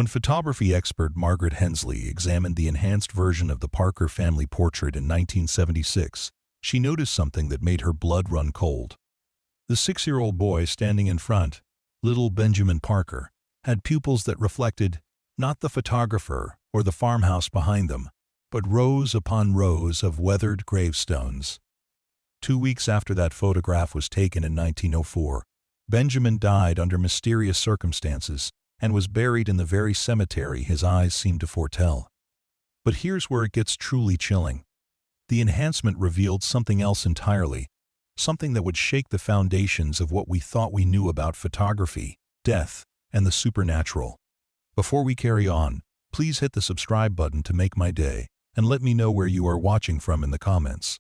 When photography expert Margaret Hensley examined the enhanced version of the Parker family portrait in 1976, she noticed something that made her blood run cold. The 6-year-old boy standing in front, little Benjamin Parker, had pupils that reflected not the photographer or the farmhouse behind them, but rows upon rows of weathered gravestones. 2 weeks after that photograph was taken in 1904, Benjamin died under mysterious circumstances and was buried in the very cemetery his eyes seemed to foretell. But here's where it gets truly chilling. The enhancement revealed something else entirely, something that would shake the foundations of what we thought we knew about photography, death, and the supernatural. Before we carry on, please hit the subscribe button to make my day, and let me know where you are watching from in the comments.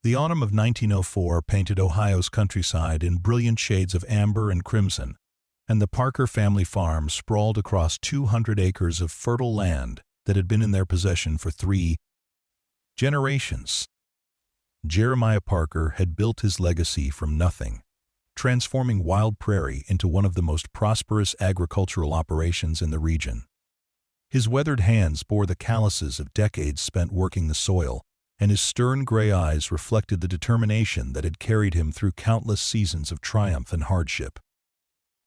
The autumn of 1904 painted Ohio's countryside in brilliant shades of amber and crimson, and the Parker family farm sprawled across 200 acres of fertile land that had been in their possession for 3 generations. Jeremiah Parker had built his legacy from nothing, transforming wild prairie into one of the most prosperous agricultural operations in the region. His weathered hands bore the calluses of decades spent working the soil, and his stern gray eyes reflected the determination that had carried him through countless seasons of triumph and hardship.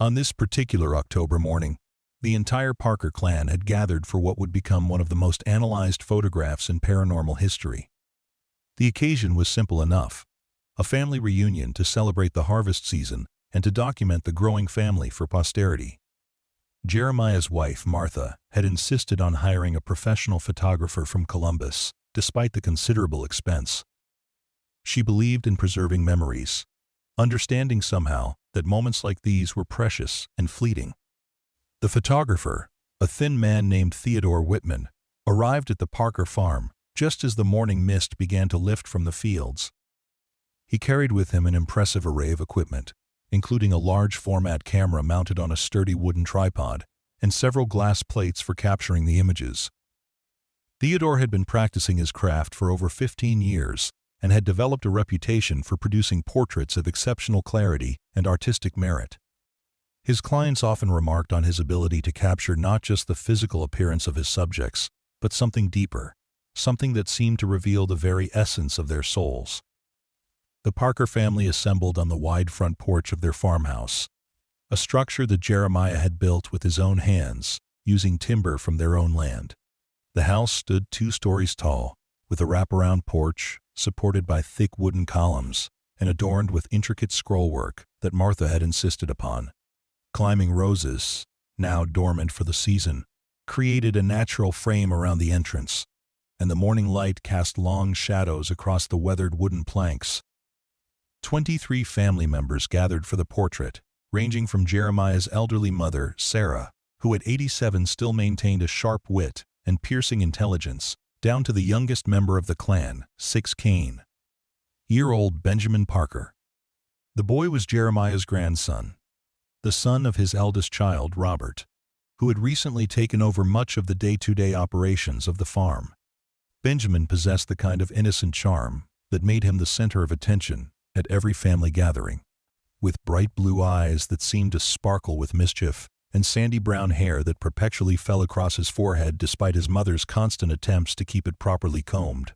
On this particular October morning, the entire Parker clan had gathered for what would become one of the most analyzed photographs in paranormal history. The occasion was simple enough: a family reunion to celebrate the harvest season and to document the growing family for posterity. Jeremiah's wife, Martha, had insisted on hiring a professional photographer from Columbus, despite the considerable expense. She believed in preserving memories, understanding somehow that moments like these were precious and fleeting. The photographer, a thin man named Theodore Whitman, arrived at the Parker farm just as the morning mist began to lift from the fields. He carried with him an impressive array of equipment, including a large format camera mounted on a sturdy wooden tripod and several glass plates for capturing the images. Theodore had been practicing his craft for over 15 years and had developed a reputation for producing portraits of exceptional clarity and artistic merit. His clients often remarked on his ability to capture not just the physical appearance of his subjects, but something deeper, something that seemed to reveal the very essence of their souls. The Parker family assembled on the wide front porch of their farmhouse, a structure that Jeremiah had built with his own hands, using timber from their own land. The house stood 2 stories tall, with a wraparound porch supported by thick wooden columns and adorned with intricate scrollwork that Martha had insisted upon. Climbing roses, now dormant for the season, created a natural frame around the entrance, and the morning light cast long shadows across the weathered wooden planks. 23 family members gathered for the portrait, ranging from Jeremiah's elderly mother, Sarah, who at 87 still maintained a sharp wit and piercing intelligence, down to the youngest member of the clan, 6-year-old Benjamin Parker. The boy was Jeremiah's grandson, the son of his eldest child, Robert, who had recently taken over much of the day-to-day operations of the farm. Benjamin possessed the kind of innocent charm that made him the center of attention at every family gathering. With bright blue eyes that seemed to sparkle with mischief, and sandy brown hair that perpetually fell across his forehead despite his mother's constant attempts to keep it properly combed.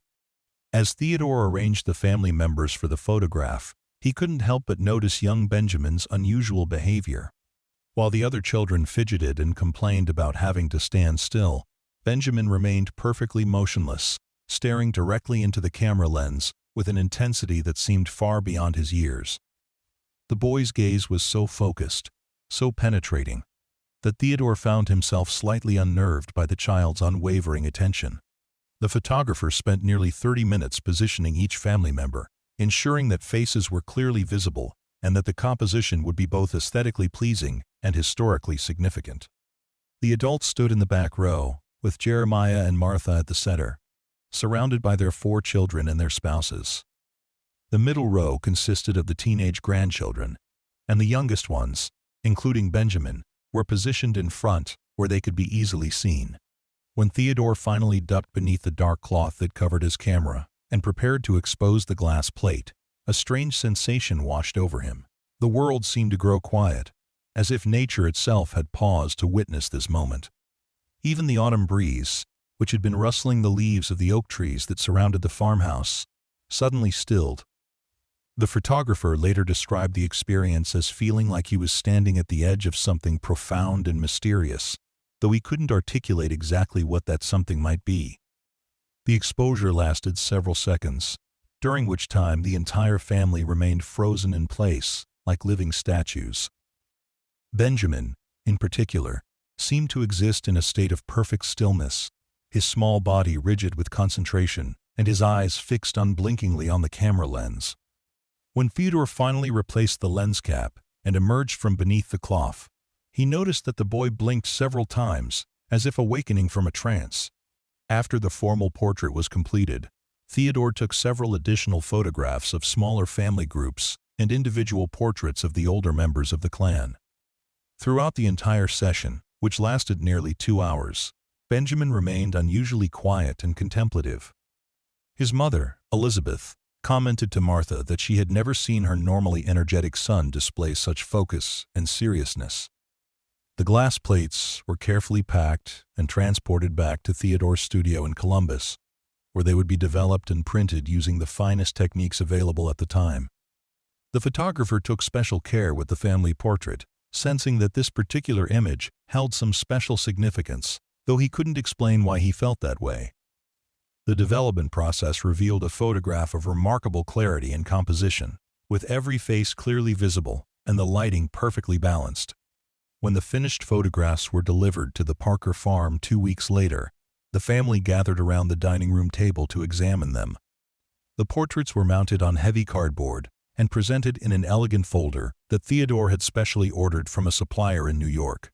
As Theodore arranged the family members for the photograph, he couldn't help but notice young Benjamin's unusual behavior. While the other children fidgeted and complained about having to stand still, Benjamin remained perfectly motionless, staring directly into the camera lens with an intensity that seemed far beyond his years. The boy's gaze was so focused, so penetrating, that Theodore found himself slightly unnerved by the child's unwavering attention. The photographer spent nearly 30 minutes positioning each family member, ensuring that faces were clearly visible and that the composition would be both aesthetically pleasing and historically significant. The adults stood in the back row, with Jeremiah and Martha at the center, surrounded by their 4 children and their spouses. The middle row consisted of the teenage grandchildren, and the youngest ones, including Benjamin, were positioned in front where they could be easily seen. When Theodore finally ducked beneath the dark cloth that covered his camera and prepared to expose the glass plate, a strange sensation washed over him. The world seemed to grow quiet, as if nature itself had paused to witness this moment. Even the autumn breeze, which had been rustling the leaves of the oak trees that surrounded the farmhouse, suddenly stilled. The photographer later described the experience as feeling like he was standing at the edge of something profound and mysterious, though he couldn't articulate exactly what that something might be. The exposure lasted several seconds, during which time the entire family remained frozen in place, like living statues. Benjamin, in particular, seemed to exist in a state of perfect stillness, his small body rigid with concentration, and his eyes fixed unblinkingly on the camera lens. When Theodore finally replaced the lens cap and emerged from beneath the cloth, he noticed that the boy blinked several times, as if awakening from a trance. After the formal portrait was completed, Theodore took several additional photographs of smaller family groups and individual portraits of the older members of the clan. Throughout the entire session, which lasted nearly 2 hours, Benjamin remained unusually quiet and contemplative. His mother, Elizabeth, commented to Martha that she had never seen her normally energetic son display such focus and seriousness. The glass plates were carefully packed and transported back to Theodore's studio in Columbus, where they would be developed and printed using the finest techniques available at the time. The photographer took special care with the family portrait, sensing that this particular image held some special significance, though he couldn't explain why he felt that way. The development process revealed a photograph of remarkable clarity and composition, with every face clearly visible and the lighting perfectly balanced. When the finished photographs were delivered to the Parker farm 2 weeks later, the family gathered around the dining room table to examine them. The portraits were mounted on heavy cardboard and presented in an elegant folder that Theodore had specially ordered from a supplier in New York.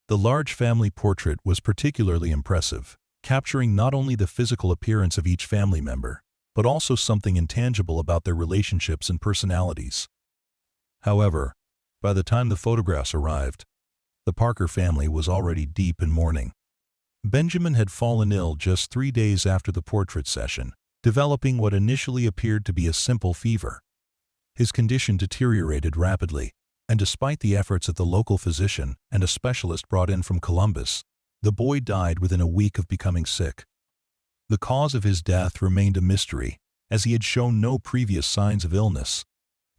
The large family portrait was particularly impressive, capturing not only the physical appearance of each family member, but also something intangible about their relationships and personalities. However, by the time the photographs arrived, the Parker family was already deep in mourning. Benjamin had fallen ill just 3 days after the portrait session, developing what initially appeared to be a simple fever. His condition deteriorated rapidly, and despite the efforts of the local physician and a specialist brought in from Columbus, the boy died within a week of becoming sick. The cause of his death remained a mystery, as he had shown no previous signs of illness,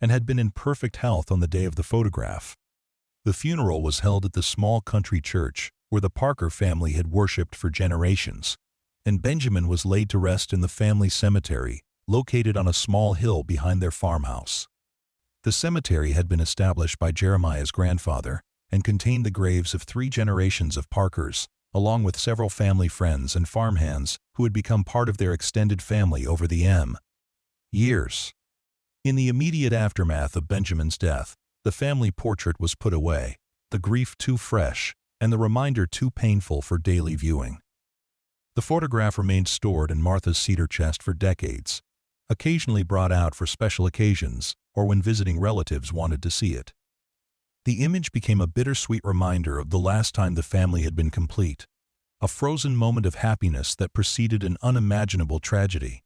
and had been in perfect health on the day of the photograph. The funeral was held at the small country church where the Parker family had worshipped for generations, and Benjamin was laid to rest in the family cemetery, located on a small hill behind their farmhouse. The cemetery had been established by Jeremiah's grandfather and contained the graves of 3 generations of Parkers, along with several family friends and farmhands who had become part of their extended family over the years. In the immediate aftermath of Benjamin's death, the family portrait was put away, the grief too fresh, and the reminder too painful for daily viewing. The photograph remained stored in Martha's cedar chest for decades, occasionally brought out for special occasions or when visiting relatives wanted to see it. The image became a bittersweet reminder of the last time the family had been complete, a frozen moment of happiness that preceded an unimaginable tragedy.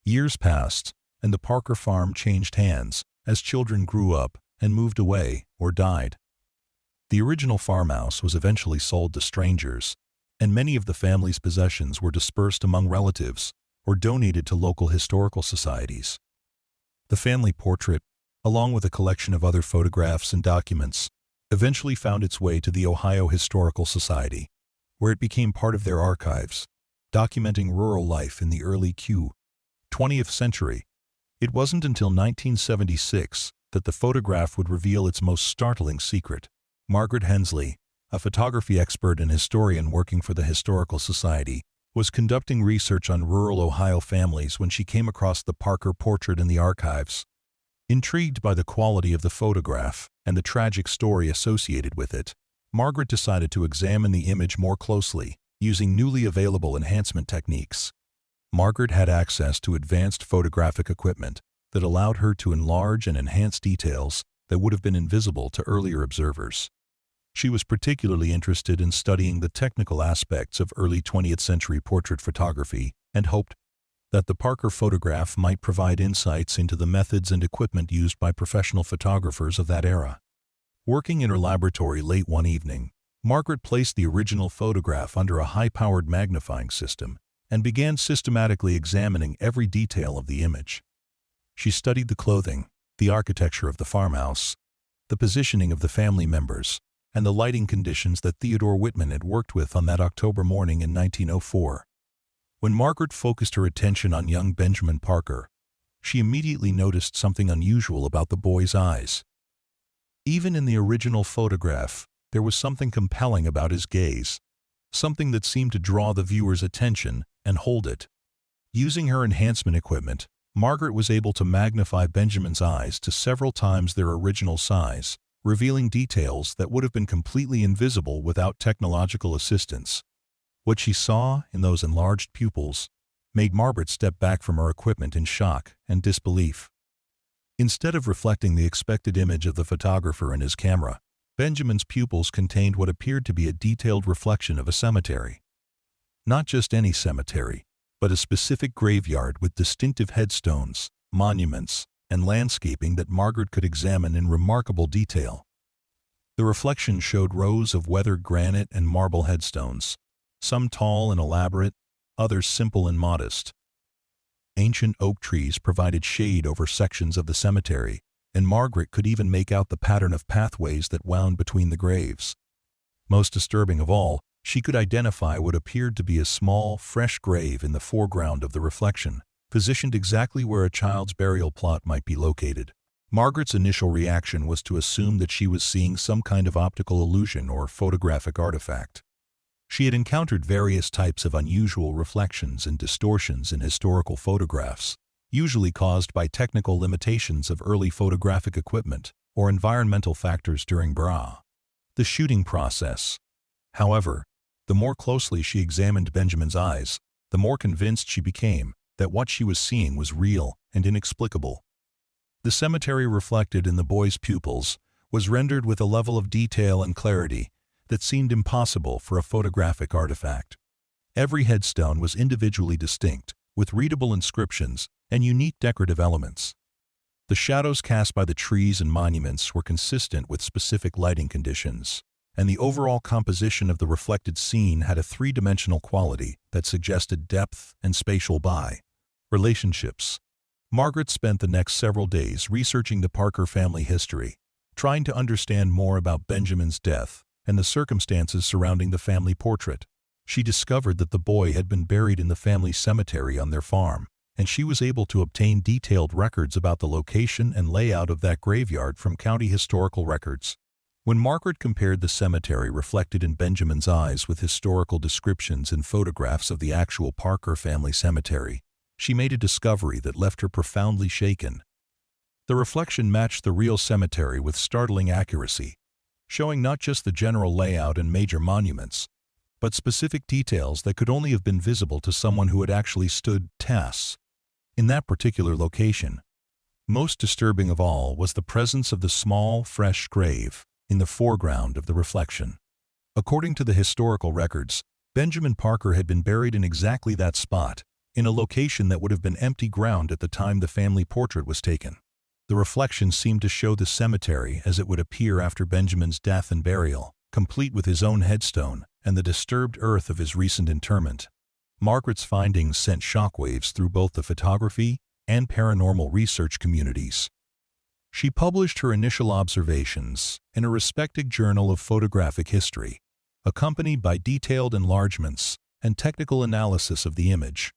Years passed, and the Parker farm changed hands as children grew up and moved away or died. The original farmhouse was eventually sold to strangers, and many of the family's possessions were dispersed among relatives or donated to local historical societies. The family portrait, along with a collection of other photographs and documents, eventually found its way to the Ohio Historical Society, where it became part of their archives, documenting rural life in the early 20th century. It wasn't until 1976 that the photograph would reveal its most startling secret. Margaret Hensley, a photography expert and historian working for the Historical Society, was conducting research on rural Ohio families when she came across the Parker portrait in the archives. Intrigued by the quality of the photograph and the tragic story associated with it, Margaret decided to examine the image more closely, using newly available enhancement techniques. Margaret had access to advanced photographic equipment that allowed her to enlarge and enhance details that would have been invisible to earlier observers. She was particularly interested in studying the technical aspects of early 20th century portrait photography and hoped that the Parker photograph might provide insights into the methods and equipment used by professional photographers of that era. Working in her laboratory late one evening, Margaret placed the original photograph under a high-powered magnifying system and began systematically examining every detail of the image. She studied the clothing, the architecture of the farmhouse, the positioning of the family members, and the lighting conditions that Theodore Whitman had worked with on that October morning in 1904. When Margaret focused her attention on young Benjamin Parker, she immediately noticed something unusual about the boy's eyes. Even in the original photograph, there was something compelling about his gaze, something that seemed to draw the viewer's attention and hold it. Using her enhancement equipment, Margaret was able to magnify Benjamin's eyes to several times their original size, revealing details that would have been completely invisible without technological assistance. What she saw in those enlarged pupils made Margaret step back from her equipment in shock and disbelief. Instead of reflecting the expected image of the photographer and his camera, Benjamin's pupils contained what appeared to be a detailed reflection of a cemetery. Not just any cemetery, but a specific graveyard with distinctive headstones, monuments, and landscaping that Margaret could examine in remarkable detail. The reflection showed rows of weathered granite and marble headstones, some tall and elaborate, others simple and modest. Ancient oak trees provided shade over sections of the cemetery, and Margaret could even make out the pattern of pathways that wound between the graves. Most disturbing of all, she could identify what appeared to be a small, fresh grave in the foreground of the reflection, positioned exactly where a child's burial plot might be located. Margaret's initial reaction was to assume that she was seeing some kind of optical illusion or photographic artifact. She had encountered various types of unusual reflections and distortions in historical photographs, usually caused by technical limitations of early photographic equipment or environmental factors during the shooting process. However, the more closely she examined Benjamin's eyes, the more convinced she became that what she was seeing was real and inexplicable. The cemetery reflected in the boy's pupils was rendered with a level of detail and clarity that seemed impossible for a photographic artifact. Every headstone was individually distinct, with readable inscriptions and unique decorative elements. The shadows cast by the trees and monuments were consistent with specific lighting conditions, and the overall composition of the reflected scene had a three-dimensional quality that suggested depth and spatial relationships. Margaret spent the next several days researching the Parker family history, trying to understand more about Benjamin's death and the circumstances surrounding the family portrait. She discovered that the boy had been buried in the family cemetery on their farm, and she was able to obtain detailed records about the location and layout of that graveyard from county historical records. When Margaret compared the cemetery reflected in Benjamin's eyes with historical descriptions and photographs of the actual Parker family cemetery, she made a discovery that left her profoundly shaken. The reflection matched the real cemetery with startling accuracy, showing not just the general layout and major monuments, but specific details that could only have been visible to someone who had actually stood in that particular location. Most disturbing of all was the presence of the small, fresh grave in the foreground of the reflection. According to the historical records, Benjamin Parker had been buried in exactly that spot, in a location that would have been empty ground at the time the family portrait was taken. The reflection seemed to show the cemetery as it would appear after Benjamin's death and burial, complete with his own headstone and the disturbed earth of his recent interment. Margaret's findings sent shockwaves through both the photography and paranormal research communities. She published her initial observations in a respected journal of photographic history, accompanied by detailed enlargements and technical analysis of the image.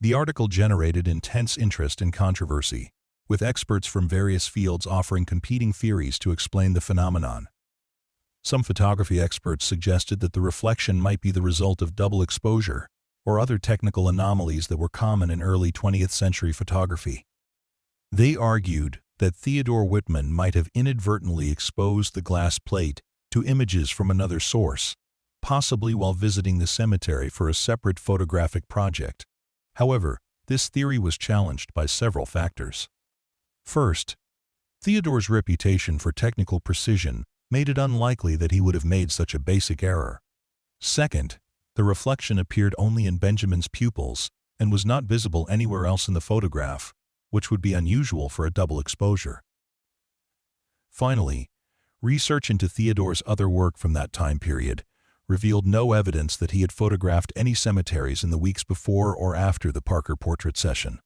The article generated intense interest and controversy, with experts from various fields offering competing theories to explain the phenomenon. Some photography experts suggested that the reflection might be the result of double exposure or other technical anomalies that were common in early 20th century photography. They argued that Theodore Whitman might have inadvertently exposed the glass plate to images from another source, possibly while visiting the cemetery for a separate photographic project. However, this theory was challenged by several factors. First, Theodore's reputation for technical precision made it unlikely that he would have made such a basic error. Second, the reflection appeared only in Benjamin's pupils and was not visible anywhere else in the photograph, which would be unusual for a double exposure. Finally, Research into Theodore's other work from that time period revealed no evidence that he had photographed any cemeteries in the weeks before or after the Parker portrait session.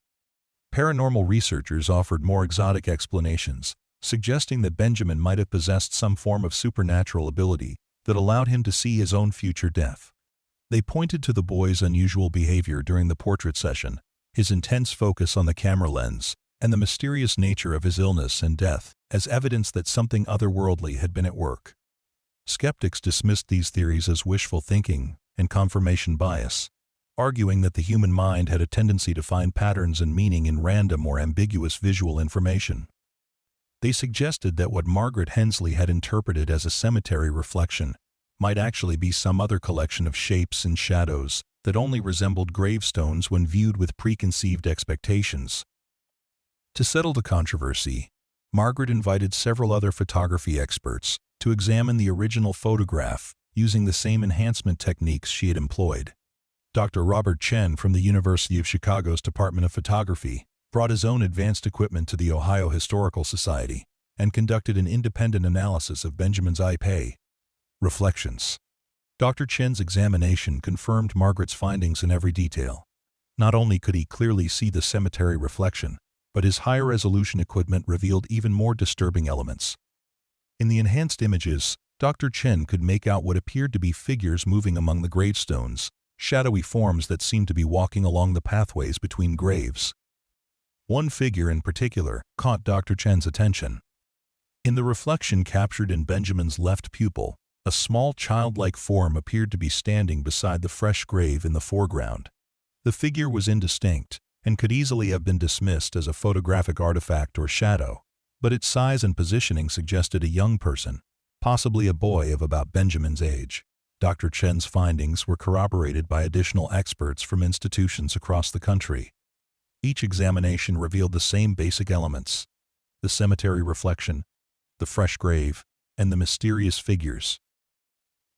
Paranormal researchers offered more exotic explanations, suggesting that Benjamin might have possessed some form of supernatural ability that allowed him to see his own future death. They pointed to the boy's unusual behavior during the portrait session, his intense focus on the camera lens, and the mysterious nature of his illness and death as evidence that something otherworldly had been at work. Skeptics dismissed these theories as wishful thinking and confirmation bias, arguing that the human mind had a tendency to find patterns and meaning in random or ambiguous visual information. They suggested that what Margaret Hensley had interpreted as a cemetery reflection might actually be some other collection of shapes and shadows that only resembled gravestones when viewed with preconceived expectations. To settle the controversy, Margaret invited several other photography experts to examine the original photograph using the same enhancement techniques she had employed. Dr. Robert Chen from the University of Chicago's Department of Photography brought his own advanced equipment to the Ohio Historical Society and conducted an independent analysis of Benjamin's IP. Reflections. Dr. Chen's examination confirmed Margaret's findings in every detail. Not only could he clearly see the cemetery reflection, but his high-resolution equipment revealed even more disturbing elements. In the enhanced images, Dr. Chen could make out what appeared to be figures moving among the gravestones, shadowy forms that seemed to be walking along the pathways between graves. One figure in particular caught Dr. Chen's attention. In the reflection captured in Benjamin's left pupil, a small childlike form appeared to be standing beside the fresh grave in the foreground. The figure was indistinct and could easily have been dismissed as a photographic artifact or shadow, but its size and positioning suggested a young person, possibly a boy of about Benjamin's age. Dr. Chen's findings were corroborated by additional experts from institutions across the country. Each examination revealed the same basic elements: the cemetery reflection, the fresh grave, and the mysterious figures.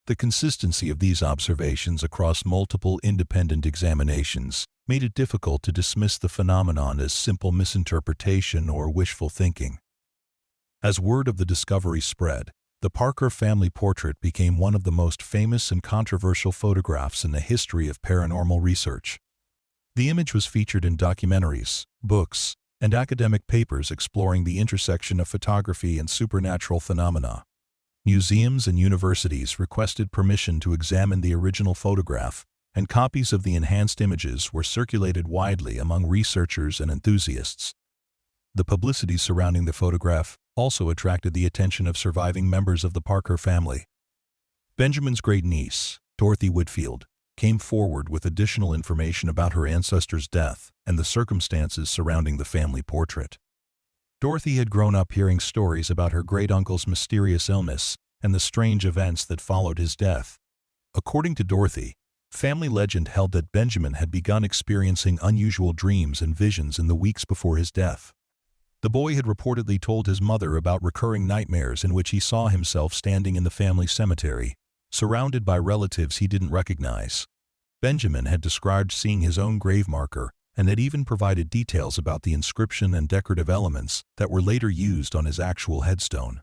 The consistency of these observations across multiple independent examinations made it difficult to dismiss the phenomenon as simple misinterpretation or wishful thinking. As word of the discovery spread, the Parker family portrait became one of the most famous and controversial photographs in the history of paranormal research. The image was featured in documentaries, books, and academic papers exploring the intersection of photography and supernatural phenomena. Museums and universities requested permission to examine the original photograph, and copies of the enhanced images were circulated widely among researchers and enthusiasts. The publicity surrounding the photograph also attracted the attention of surviving members of the Parker family. Benjamin's great-niece, Dorothy Whitfield, came forward with additional information about her ancestor's death and the circumstances surrounding the family portrait. Dorothy had grown up hearing stories about her great-uncle's mysterious illness and the strange events that followed his death. According to Dorothy, family legend held that Benjamin had begun experiencing unusual dreams and visions in the weeks before his death. The boy had reportedly told his mother about recurring nightmares in which he saw himself standing in the family cemetery, surrounded by relatives he didn't recognize. Benjamin had described seeing his own grave marker and had even provided details about the inscription and decorative elements that were later used on his actual headstone.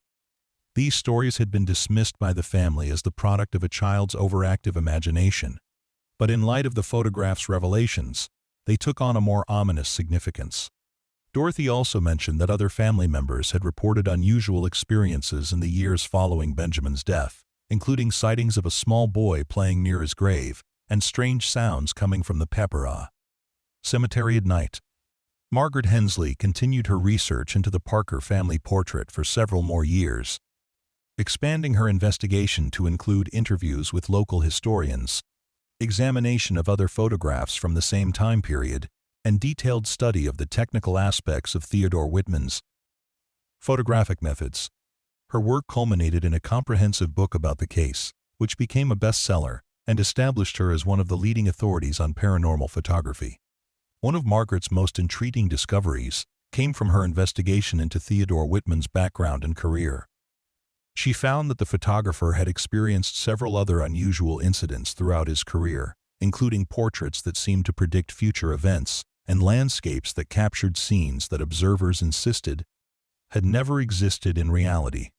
These stories had been dismissed by the family as the product of a child's overactive imagination, but in light of the photograph's revelations, they took on a more ominous significance. Dorothy also mentioned that other family members had reported unusual experiences in the years following Benjamin's death, including sightings of a small boy playing near his grave and strange sounds coming from the Pepperah Cemetery at night. Margaret Hensley continued her research into the Parker family portrait for several more years, expanding her investigation to include interviews with local historians, examination of other photographs from the same time period, and detailed study of the technical aspects of Theodore Whitman's photographic methods. Her work culminated in a comprehensive book about the case, which became a bestseller and established her as one of the leading authorities on paranormal photography. One of Margaret's most intriguing discoveries came from her investigation into Theodore Whitman's background and career. She found that the photographer had experienced several other unusual incidents throughout his career, including portraits that seemed to predict future events and landscapes that captured scenes that observers insisted had never existed in reality.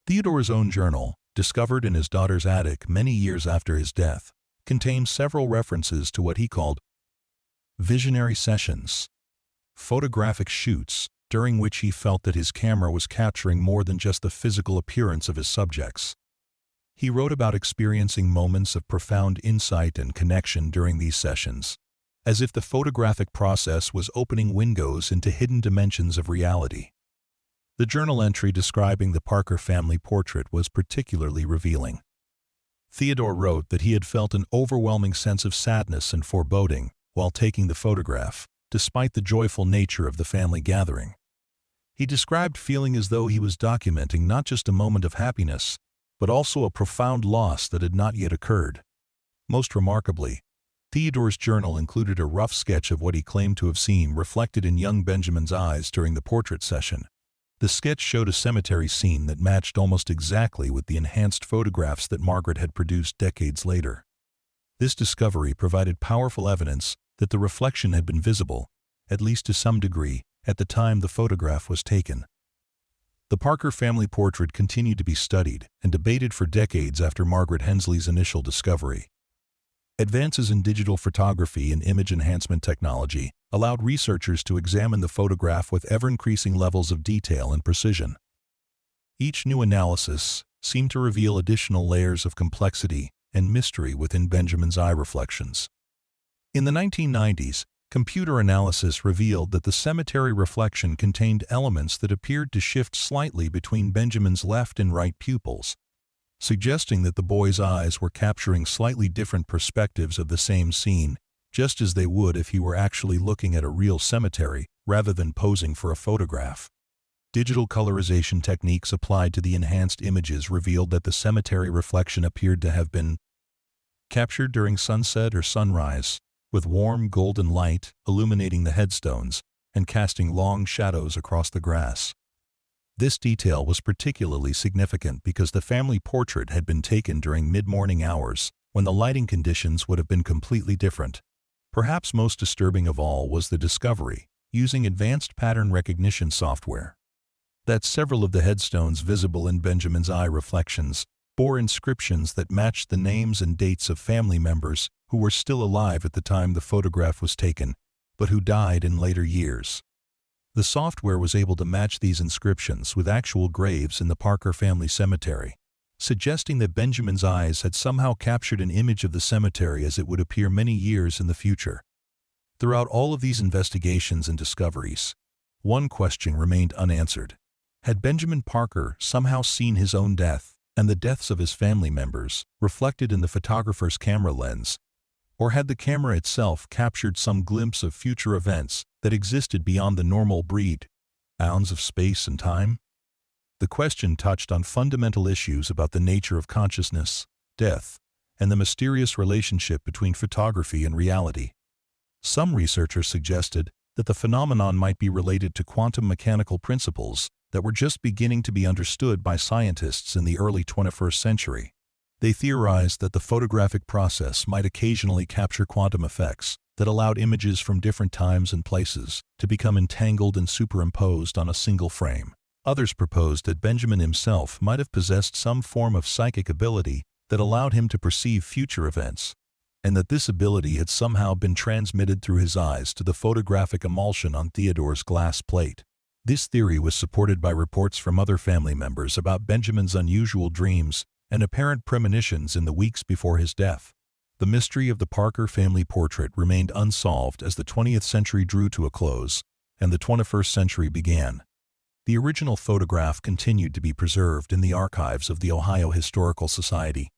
Theodore's own journal, discovered in his daughter's attic many years after his death, contains several references to what he called visionary sessions, photographic shoots, during which he felt that his camera was capturing more than just the physical appearance of his subjects. He wrote about experiencing moments of profound insight and connection during these sessions, as if the photographic process was opening windows into hidden dimensions of reality. The journal entry describing the Parker family portrait was particularly revealing. Theodore wrote that he had felt an overwhelming sense of sadness and foreboding while taking the photograph, despite the joyful nature of the family gathering. He described feeling as though he was documenting not just a moment of happiness, but also a profound loss that had not yet occurred. Most remarkably, Theodore's journal included a rough sketch of what he claimed to have seen reflected in young Benjamin's eyes during the portrait session. The sketch showed a cemetery scene that matched almost exactly with the enhanced photographs that Margaret had produced decades later. This discovery provided powerful evidence that the reflection had been visible, at least to some degree, at the time the photograph was taken. The Parker family portrait continued to be studied and debated for decades after Margaret Hensley's initial discovery. Advances in digital photography and image enhancement technology allowed researchers to examine the photograph with ever-increasing levels of detail and precision. Each new analysis seemed to reveal additional layers of complexity and mystery within Benjamin's eye reflections. In the 1990s, computer analysis revealed that the cemetery reflection contained elements that appeared to shift slightly between Benjamin's left and right pupils, suggesting that the boy's eyes were capturing slightly different perspectives of the same scene, just as they would if he were actually looking at a real cemetery rather than posing for a photograph. Digital colorization techniques applied to the enhanced images revealed that the cemetery reflection appeared to have been captured during sunset or sunrise, with warm golden light illuminating the headstones and casting long shadows across the grass. This detail was particularly significant because the family portrait had been taken during mid-morning hours, when the lighting conditions would have been completely different. Perhaps most disturbing of all was the discovery, using advanced pattern recognition software, that several of the headstones visible in Benjamin's eye reflections bore inscriptions that matched the names and dates of family members who were still alive at the time the photograph was taken, but who died in later years. The software was able to match these inscriptions with actual graves in the Parker family cemetery, suggesting that Benjamin's eyes had somehow captured an image of the cemetery as it would appear many years in the future. Throughout all of these investigations and discoveries, one question remained unanswered. Had Benjamin Parker somehow seen his own death and the deaths of his family members reflected in the photographer's camera lens, or had the camera itself captured some glimpse of future events that existed beyond the normal bounds of space and time? The question touched on fundamental issues about the nature of consciousness, death, and the mysterious relationship between photography and reality. Some researchers suggested that the phenomenon might be related to quantum mechanical principles that were just beginning to be understood by scientists in the early 21st century. They theorized that the photographic process might occasionally capture quantum effects that allowed images from different times and places to become entangled and superimposed on a single frame. Others proposed that Benjamin himself might have possessed some form of psychic ability that allowed him to perceive future events, and that this ability had somehow been transmitted through his eyes to the photographic emulsion on Theodore's glass plate. This theory was supported by reports from other family members about Benjamin's unusual dreams and apparent premonitions in the weeks before his death. The mystery of the Parker family portrait remained unsolved as the 20th century drew to a close and the 21st century began. The original photograph continued to be preserved in the archives of the Ohio Historical Society,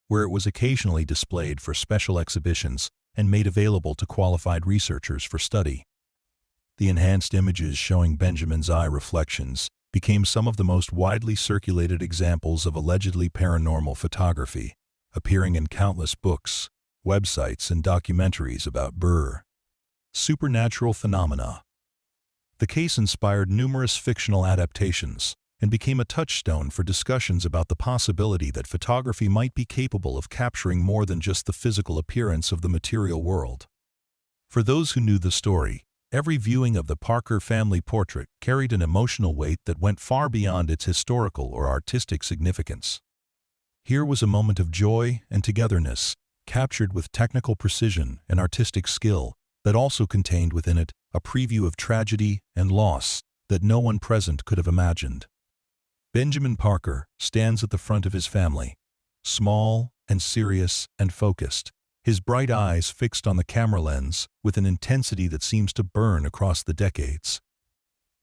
where it was occasionally displayed for special exhibitions and made available to qualified researchers for study. The enhanced images showing Benjamin's eye reflections became some of the most widely circulated examples of allegedly paranormal photography, appearing in countless books, websites, and documentaries about supernatural phenomena. The case inspired numerous fictional adaptations and became a touchstone for discussions about the possibility that photography might be capable of capturing more than just the physical appearance of the material world. For those who knew the story Every viewing of the Parker family portrait carried an emotional weight that went far beyond its historical or artistic significance. Here was a moment of joy and togetherness, captured with technical precision and artistic skill, that also contained within it a preview of tragedy and loss that no one present could have imagined. Benjamin Parker stands at the front of his family, small and serious and focused, his bright eyes fixed on the camera lens with an intensity that seems to burn across the decades.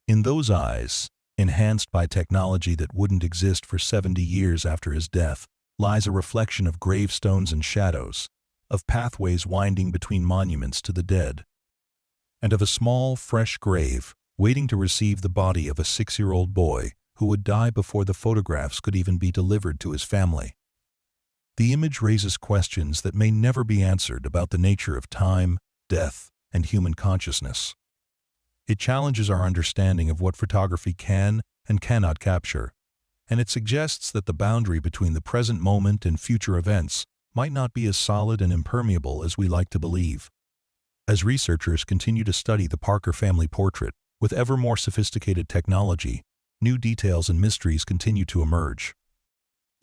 In those eyes, enhanced by technology that wouldn't exist for 70 years after his death, lies a reflection of gravestones and shadows, of pathways winding between monuments to the dead, and of a small, fresh grave waiting to receive the body of a 6-year-old boy who would die before the photographs could even be delivered to his family. The image raises questions that may never be answered about the nature of time, death, and human consciousness. It challenges our understanding of what photography can and cannot capture, and it suggests that the boundary between the present moment and future events might not be as solid and impermeable as we like to believe. As researchers continue to study the Parker family portrait with ever more sophisticated technology, new details and mysteries continue to emerge.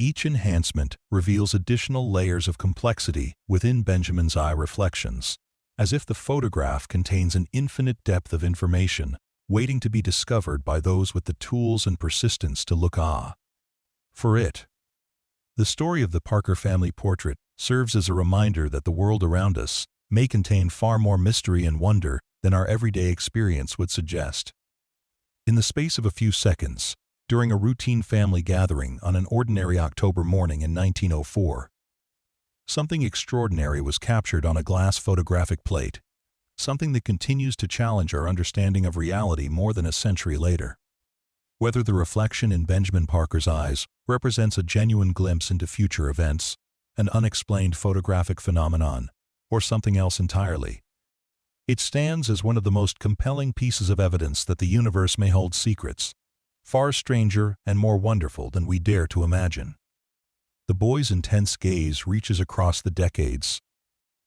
Each enhancement reveals additional layers of complexity within Benjamin's eye reflections, as if the photograph contains an infinite depth of information waiting to be discovered by those with the tools and persistence to look for it. The story of the Parker family portrait serves as a reminder that the world around us may contain far more mystery and wonder than our everyday experience would suggest. In the space of a few seconds, during a routine family gathering on an ordinary October morning in 1904, something extraordinary was captured on a glass photographic plate, something that continues to challenge our understanding of reality more than a century later. Whether the reflection in Benjamin Parker's eyes represents a genuine glimpse into future events, an unexplained photographic phenomenon, or something else entirely, it stands as one of the most compelling pieces of evidence that the universe may hold secrets far stranger and more wonderful than we dare to imagine. The boy's intense gaze reaches across the decades,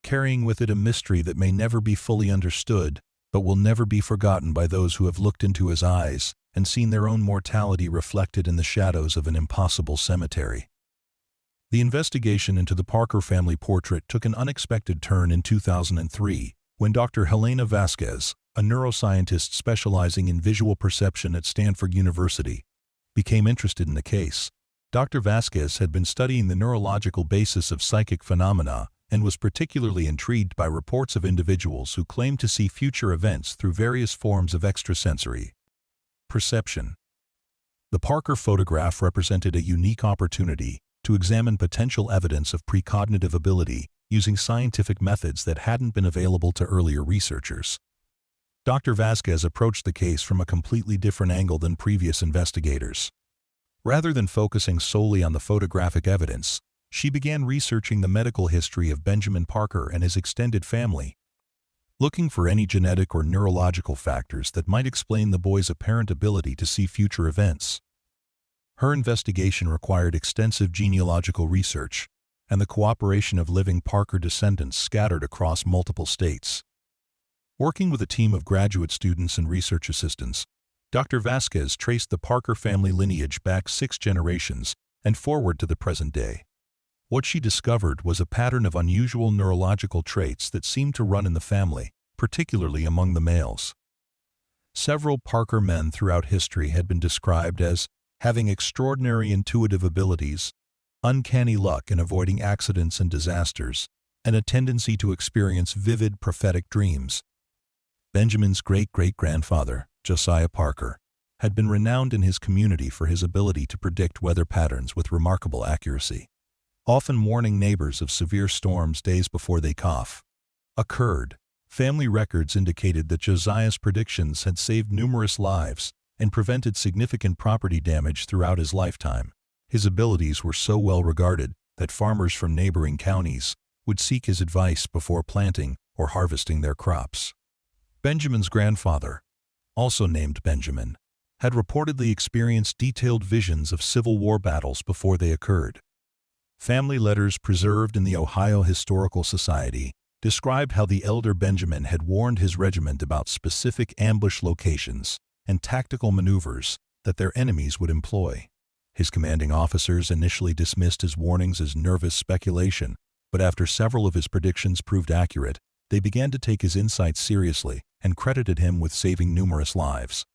carrying with it a mystery that may never be fully understood, but will never be forgotten by those who have looked into his eyes and seen their own mortality reflected in the shadows of an impossible cemetery. The investigation into the Parker family portrait took an unexpected turn in 2003, when Dr. Helena Vasquez, a neuroscientist specializing in visual perception at Stanford University, became interested in the case. Dr. Vasquez had been studying the neurological basis of psychic phenomena and was particularly intrigued by reports of individuals who claimed to see future events through various forms of extrasensory perception. The Parker photograph represented a unique opportunity to examine potential evidence of precognitive ability using scientific methods that hadn't been available to earlier researchers. Dr. Vasquez approached the case from a completely different angle than previous investigators. Rather than focusing solely on the photographic evidence, she began researching the medical history of Benjamin Parker and his extended family, looking for any genetic or neurological factors that might explain the boy's apparent ability to see future events. Her investigation required extensive genealogical research and the cooperation of living Parker descendants scattered across multiple states. Working with a team of graduate students and research assistants, Dr. Vasquez traced the Parker family lineage back 6 generations and forward to the present day. What she discovered was a pattern of unusual neurological traits that seemed to run in the family, particularly among the males. Several Parker men throughout history had been described as having extraordinary intuitive abilities, uncanny luck in avoiding accidents and disasters, and a tendency to experience vivid prophetic dreams. Benjamin's great-great-grandfather, Josiah Parker, had been renowned in his community for his ability to predict weather patterns with remarkable accuracy, often warning neighbors of severe storms days before they occurred. Family records indicated that Josiah's predictions had saved numerous lives and prevented significant property damage throughout his lifetime. His abilities were so well regarded that farmers from neighboring counties would seek his advice before planting or harvesting their crops. Benjamin's grandfather, also named Benjamin, had reportedly experienced detailed visions of Civil War battles before they occurred. Family letters preserved in the Ohio Historical Society described how the elder Benjamin had warned his regiment about specific ambush locations and tactical maneuvers that their enemies would employ. His commanding officers initially dismissed his warnings as nervous speculation, but after several of his predictions proved accurate, they began to take his insights seriously and credited him with saving numerous lives.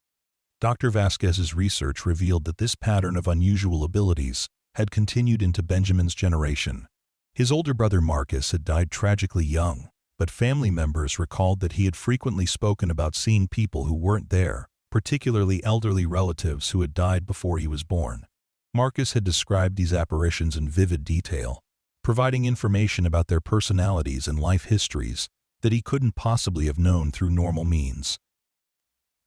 Dr. Vasquez's research revealed that this pattern of unusual abilities had continued into Benjamin's generation. His older brother Marcus had died tragically young, but family members recalled that he had frequently spoken about seeing people who weren't there, particularly elderly relatives who had died before he was born. Marcus had described these apparitions in vivid detail, providing information about their personalities and life histories that he couldn't possibly have known through normal means.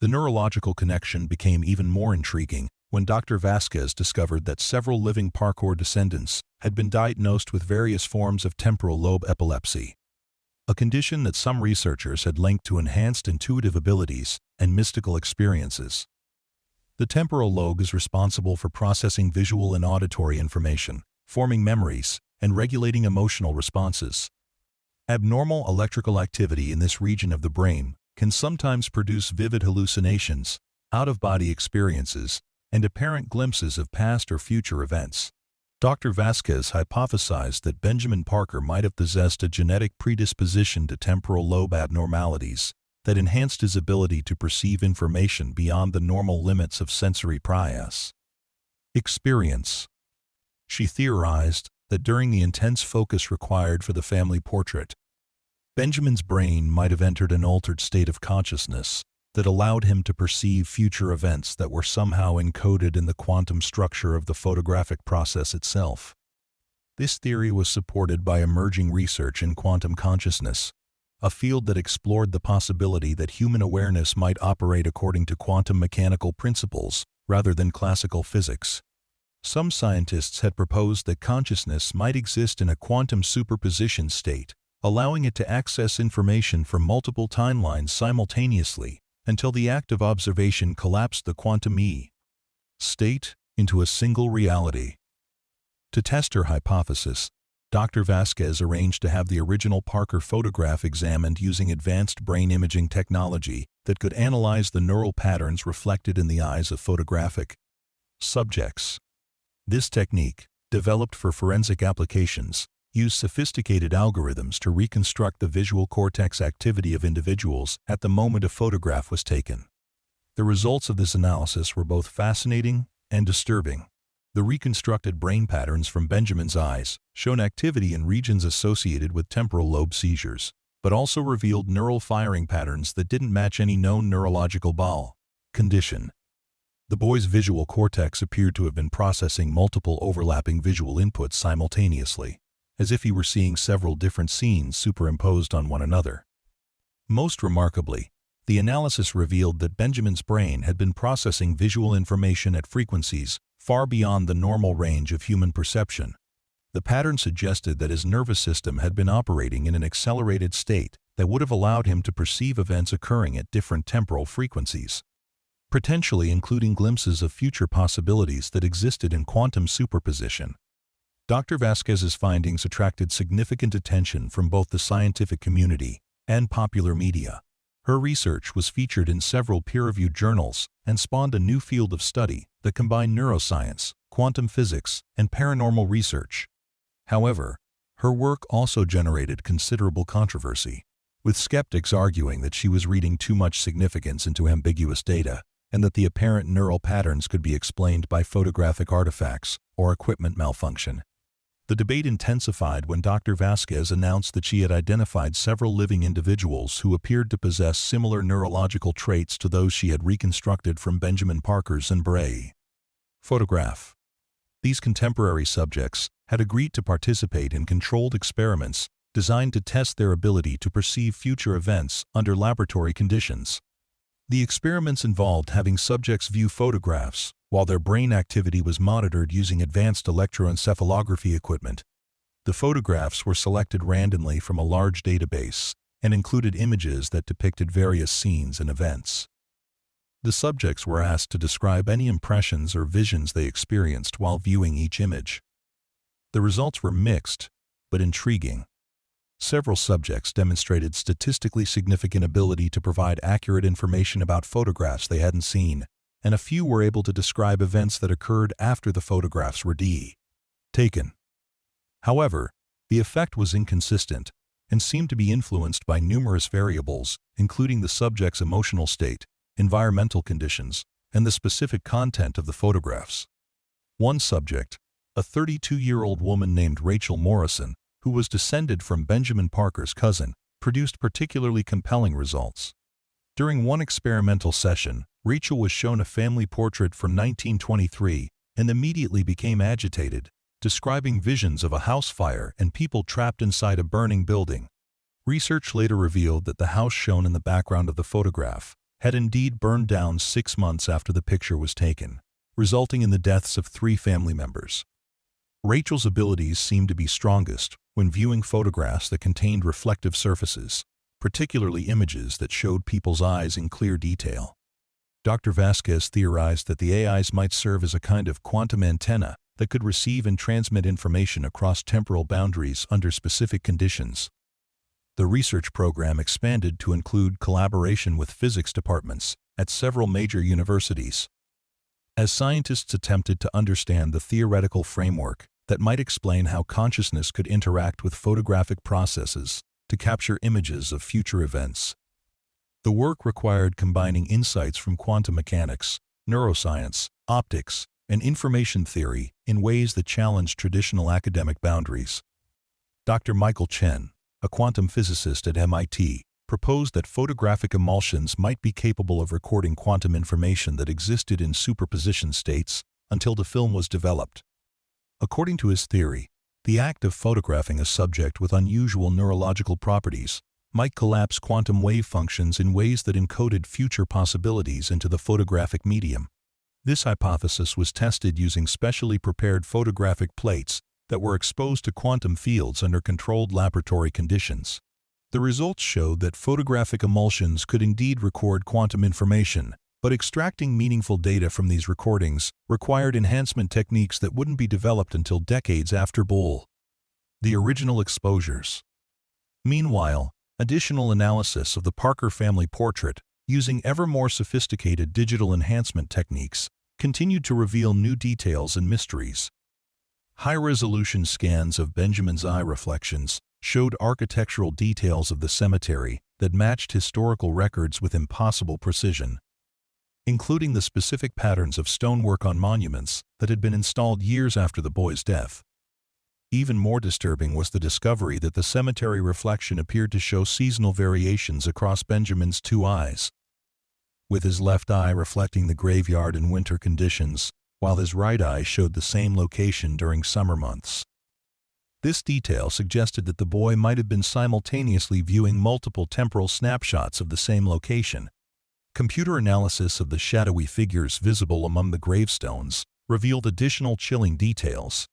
The neurological connection became even more intriguing when Dr. Vasquez discovered that several living parkour descendants had been diagnosed with various forms of temporal lobe epilepsy, a condition that some researchers had linked to enhanced intuitive abilities and mystical experiences. The temporal lobe is responsible for processing visual and auditory information, forming memories, and regulating emotional responses. Abnormal electrical activity in this region of the brain can sometimes produce vivid hallucinations, out-of-body experiences, and apparent glimpses of past or future events. Dr. Vasquez hypothesized that Benjamin Parker might have possessed a genetic predisposition to temporal lobe abnormalities that enhanced his ability to perceive information beyond the normal limits of sensory bias. Experience. She theorized that during the intense focus required for the family portrait, Benjamin's brain might have entered an altered state of consciousness that allowed him to perceive future events that were somehow encoded in the quantum structure of the photographic process itself. This theory was supported by emerging research in quantum consciousness, a field that explored the possibility that human awareness might operate according to quantum mechanical principles rather than classical physics. Some scientists had proposed that consciousness might exist in a quantum superposition state, allowing it to access information from multiple timelines simultaneously until the act of observation collapsed the quantum state into a single reality. To test her hypothesis, Dr. Vasquez arranged to have the original Parker photograph examined using advanced brain imaging technology that could analyze the neural patterns reflected in the eyes of photographic subjects. This technique, developed for forensic applications, used sophisticated algorithms to reconstruct the visual cortex activity of individuals at the moment a photograph was taken. The results of this analysis were both fascinating and disturbing. The reconstructed brain patterns from Benjamin's eyes showed activity in regions associated with temporal lobe seizures, but also revealed neural firing patterns that didn't match any known neurological condition. The boy's visual cortex appeared to have been processing multiple overlapping visual inputs simultaneously, as if he were seeing several different scenes superimposed on one another. Most remarkably, the analysis revealed that Benjamin's brain had been processing visual information at frequencies far beyond the normal range of human perception. The pattern suggested that his nervous system had been operating in an accelerated state that would have allowed him to perceive events occurring at different temporal frequencies, potentially including glimpses of future possibilities that existed in quantum superposition. Dr. Vasquez's findings attracted significant attention from both the scientific community and popular media. Her research was featured in several peer-reviewed journals and spawned a new field of study that combined neuroscience, quantum physics, and paranormal research. However, her work also generated considerable controversy, with skeptics arguing that she was reading too much significance into ambiguous data and that the apparent neural patterns could be explained by photographic artifacts or equipment malfunction. The debate intensified when Dr. Vasquez announced that she had identified several living individuals who appeared to possess similar neurological traits to those she had reconstructed from Benjamin Parker's and Bray photograph. These contemporary subjects had agreed to participate in controlled experiments designed to test their ability to perceive future events under laboratory conditions. The experiments involved having subjects view photographs while their brain activity was monitored using advanced electroencephalography equipment. The photographs were selected randomly from a large database and included images that depicted various scenes and events. The subjects were asked to describe any impressions or visions they experienced while viewing each image. The results were mixed, but intriguing. Several subjects demonstrated statistically significant ability to provide accurate information about photographs they hadn't seen, and a few were able to describe events that occurred after the photographs were taken. However, the effect was inconsistent and seemed to be influenced by numerous variables, including the subject's emotional state, environmental conditions, and the specific content of the photographs. One subject, a 32-year-old woman named Rachel Morrison, who was descended from Benjamin Parker's cousin, produced particularly compelling results. During one experimental session, Rachel was shown a family portrait from 1923 and immediately became agitated, describing visions of a house fire and people trapped inside a burning building. Research later revealed that the house shown in the background of the photograph had indeed burned down 6 months after the picture was taken, resulting in the deaths of 3 family members. Rachel's abilities seemed to be strongest when viewing photographs that contained reflective surfaces, particularly images that showed people's eyes in clear detail. Dr. Vasquez theorized that the AIs might serve as a kind of quantum antenna that could receive and transmit information across temporal boundaries under specific conditions. The research program expanded to include collaboration with physics departments at several major universities. As scientists attempted to understand the theoretical framework that might explain how consciousness could interact with photographic processes to capture images of future events. The work required combining insights from quantum mechanics, neuroscience, optics, and information theory in ways that challenged traditional academic boundaries. Dr. Michael Chen, a quantum physicist at MIT, proposed that photographic emulsions might be capable of recording quantum information that existed in superposition states until the film was developed. According to his theory, the act of photographing a subject with unusual neurological properties might collapse quantum wave functions in ways that encoded future possibilities into the photographic medium. This hypothesis was tested using specially prepared photographic plates that were exposed to quantum fields under controlled laboratory conditions. The results showed that photographic emulsions could indeed record quantum information, but extracting meaningful data from these recordings required enhancement techniques that wouldn't be developed until decades after the original exposures. Meanwhile, additional analysis of the Parker family portrait, using ever more sophisticated digital enhancement techniques, continued to reveal new details and mysteries. High-resolution scans of Benjamin's eye reflections showed architectural details of the cemetery that matched historical records with impossible precision, including the specific patterns of stonework on monuments that had been installed years after the boy's death. Even more disturbing was the discovery that the cemetery reflection appeared to show seasonal variations across Benjamin's 2 eyes, with his left eye reflecting the graveyard in winter conditions, while his right eye showed the same location during summer months. This detail suggested that the boy might have been simultaneously viewing multiple temporal snapshots of the same location. Computer analysis of the shadowy figures visible among the gravestones revealed additional chilling details.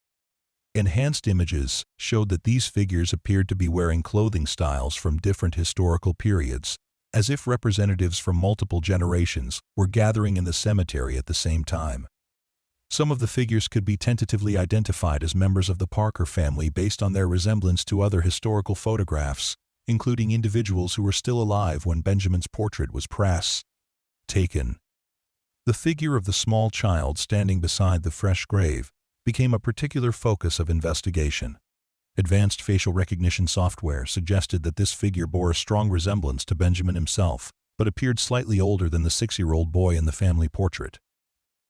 Enhanced images showed that these figures appeared to be wearing clothing styles from different historical periods, as if representatives from multiple generations were gathering in the cemetery at the same time. Some of the figures could be tentatively identified as members of the Parker family based on their resemblance to other historical photographs, including individuals who were still alive when Benjamin's portrait was taken. The figure of the small child standing beside the fresh grave became a particular focus of investigation. Advanced facial recognition software suggested that this figure bore a strong resemblance to Benjamin himself, but appeared slightly older than the 6-year-old boy in the family portrait.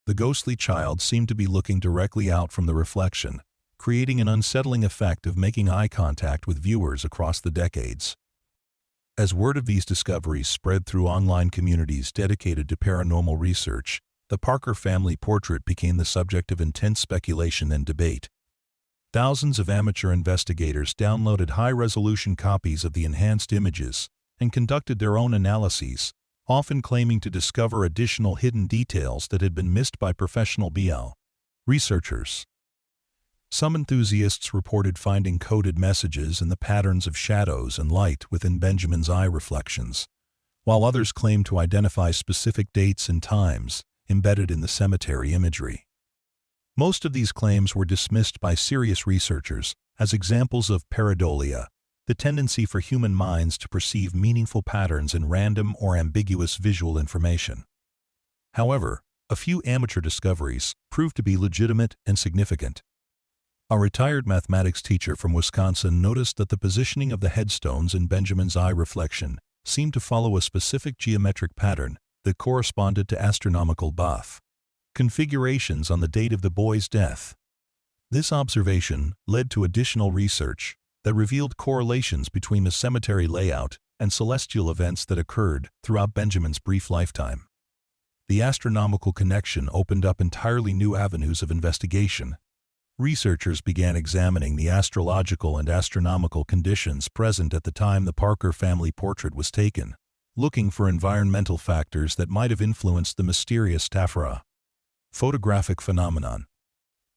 The ghostly child seemed to be looking directly out from the reflection, creating an unsettling effect of making eye contact with viewers across the decades. As word of these discoveries spread through online communities dedicated to paranormal research, the Parker family portrait became the subject of intense speculation and debate. Thousands of amateur investigators downloaded high-resolution copies of the enhanced images and conducted their own analyses, often claiming to discover additional hidden details that had been missed by professional researchers. Some enthusiasts reported finding coded messages in the patterns of shadows and light within Benjamin's eye reflections, while others claimed to identify specific dates and times embedded in the cemetery imagery. Most of these claims were dismissed by serious researchers as examples of pareidolia, the tendency for human minds to perceive meaningful patterns in random or ambiguous visual information. However, a few amateur discoveries proved to be legitimate and significant. A retired mathematics teacher from Wisconsin noticed that the positioning of the headstones in Benjamin's eye reflection seemed to follow a specific geometric pattern that corresponded to astronomical Bath configurations on the date of the boy's death. This observation led to additional research that revealed correlations between the cemetery layout and celestial events that occurred throughout Benjamin's brief lifetime. The astronomical connection opened up entirely new avenues of investigation. Researchers began examining the astrological and astronomical conditions present at the time the Parker family portrait was taken, looking for environmental factors that might have influenced the mysterious taphra photographic phenomenon.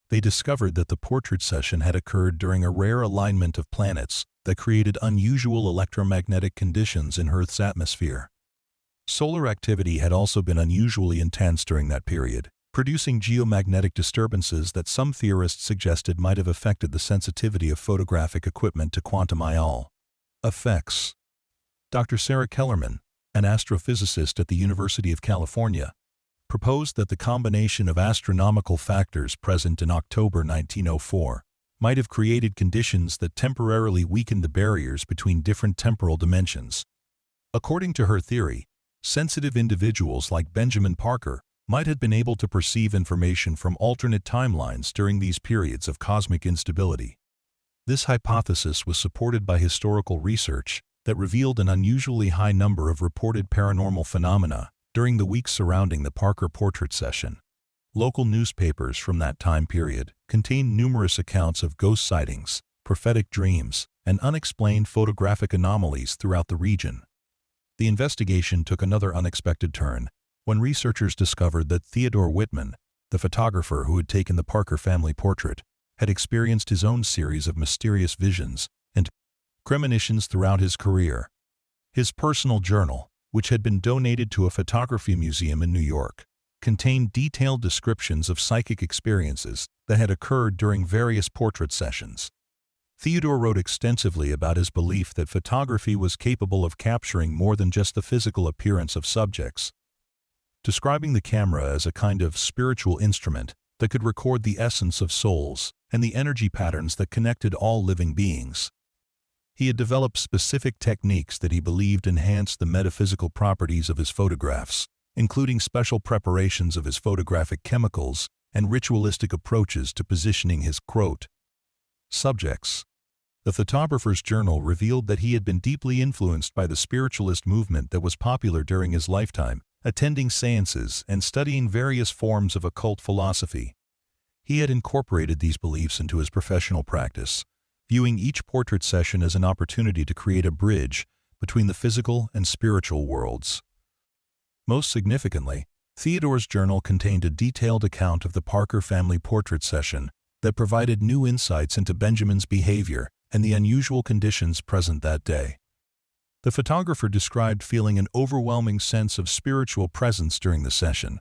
They discovered that the portrait session had occurred during a rare alignment of planets that created unusual electromagnetic conditions in Earth's atmosphere. Solar activity had also been unusually intense during that period, producing geomagnetic disturbances that some theorists suggested might have affected the sensitivity of photographic equipment to quantum Hall effects. Dr. Sarah Kellerman, an astrophysicist at the University of California, proposed that the combination of astronomical factors present in October 1904 might have created conditions that temporarily weakened the barriers between different temporal dimensions. According to her theory, sensitive individuals like Benjamin Parker might have been able to perceive information from alternate timelines during these periods of cosmic instability. This hypothesis was supported by historical research that revealed an unusually high number of reported paranormal phenomena during the weeks surrounding the Parker portrait session. Local newspapers from that time period contained numerous accounts of ghost sightings, prophetic dreams, and unexplained photographic anomalies throughout the region. The investigation took another unexpected turn when researchers discovered that Theodore Whitman, the photographer who had taken the Parker family portrait, had experienced his own series of mysterious visions and premonitions throughout his career. His personal journal, which had been donated to a photography museum in New York, contained detailed descriptions of psychic experiences that had occurred during various portrait sessions. Theodore wrote extensively about his belief that photography was capable of capturing more than just the physical appearance of subjects, describing the camera as a kind of spiritual instrument that could record the essence of souls and the energy patterns that connected all living beings. He had developed specific techniques that he believed enhanced the metaphysical properties of his photographs, including special preparations of his photographic chemicals and ritualistic approaches to positioning his, quote, subjects. The photographer's journal revealed that he had been deeply influenced by the spiritualist movement that was popular during his lifetime, attending seances and studying various forms of occult philosophy. He had incorporated these beliefs into his professional practice, viewing each portrait session as an opportunity to create a bridge between the physical and spiritual worlds. Most significantly, Theodore's journal contained a detailed account of the Parker family portrait session that provided new insights into Benjamin's behavior and the unusual conditions present that day. The photographer described feeling an overwhelming sense of spiritual presence during the session,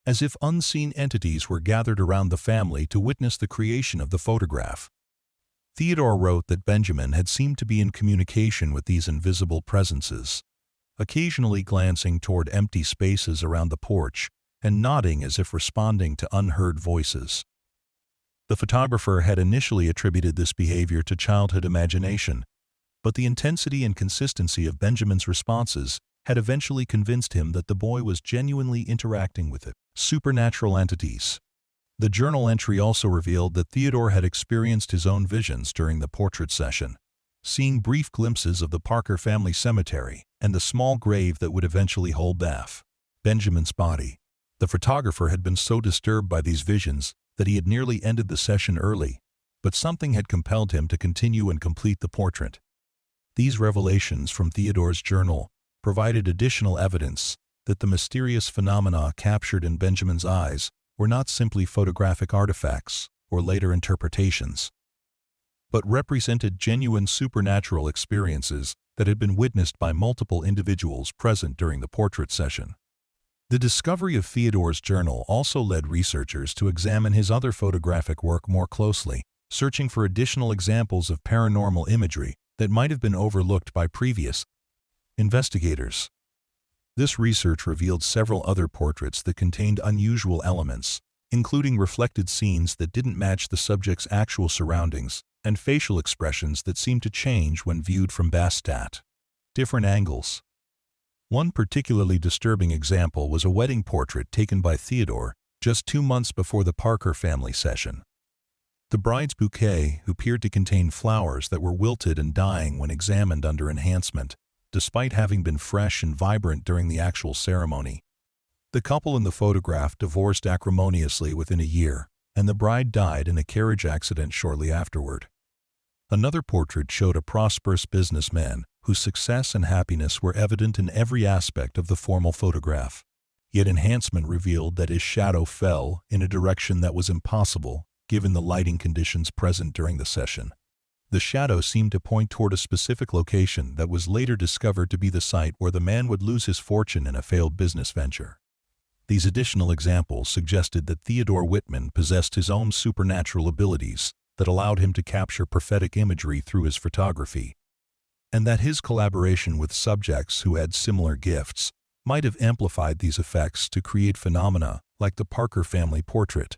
as if unseen entities were gathered around the family to witness the creation of the photograph. Theodore wrote that Benjamin had seemed to be in communication with these invisible presences, occasionally glancing toward empty spaces around the porch and nodding as if responding to unheard voices. The photographer had initially attributed this behavior to childhood imagination, but the intensity and consistency of Benjamin's responses had eventually convinced him that the boy was genuinely interacting with supernatural entities. The journal entry also revealed that Theodore had experienced his own visions during the portrait session, seeing brief glimpses of the Parker family cemetery and the small grave that would eventually hold Benjamin's body. The photographer had been so disturbed by these visions that he had nearly ended the session early, but something had compelled him to continue and complete the portrait. These revelations from Theodore's journal provided additional evidence that the mysterious phenomena captured in Benjamin's eyes were not simply photographic artifacts or later interpretations, but represented genuine supernatural experiences that had been witnessed by multiple individuals present during the portrait session. The discovery of Theodore's journal also led researchers to examine his other photographic work more closely, searching for additional examples of paranormal imagery that might have been overlooked by previous investigators. This research revealed several other portraits that contained unusual elements, including reflected scenes that didn't match the subject's actual surroundings and facial expressions that seemed to change when viewed from different angles. One particularly disturbing example was a wedding portrait taken by Theodore just 2 months before the Parker family session. The bride's bouquet appeared to contain flowers that were wilted and dying when examined under enhancement, despite having been fresh and vibrant during the actual ceremony. The couple in the photograph divorced acrimoniously within a year, and the bride died in a carriage accident shortly afterward. Another portrait showed a prosperous businessman whose success and happiness were evident in every aspect of the formal photograph. Yet enhancement revealed that his shadow fell in a direction that was impossible given the lighting conditions present during the session. The shadow seemed to point toward a specific location that was later discovered to be the site where the man would lose his fortune in a failed business venture. These additional examples suggested that Theodore Whitman possessed his own supernatural abilities that allowed him to capture prophetic imagery through his photography, and that his collaboration with subjects who had similar gifts might have amplified these effects to create phenomena like the Parker family portrait.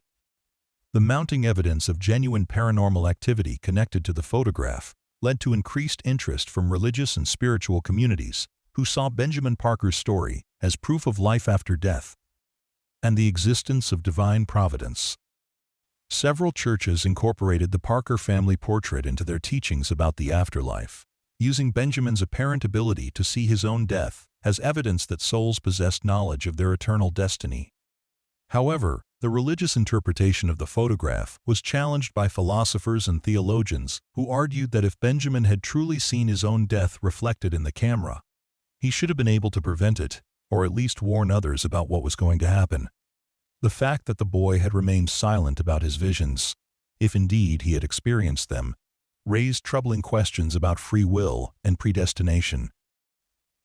The mounting evidence of genuine paranormal activity connected to the photograph led to increased interest from religious and spiritual communities who saw Benjamin Parker's story as proof of life after death and the existence of divine providence. Several churches incorporated the Parker family portrait into their teachings about the afterlife, using Benjamin's apparent ability to see his own death as evidence that souls possessed knowledge of their eternal destiny. However, the religious interpretation of the photograph was challenged by philosophers and theologians who argued that if Benjamin had truly seen his own death reflected in the camera, he should have been able to prevent it, or at least warn others about what was going to happen. The fact that the boy had remained silent about his visions, if indeed he had experienced them, raised troubling questions about free will and predestination.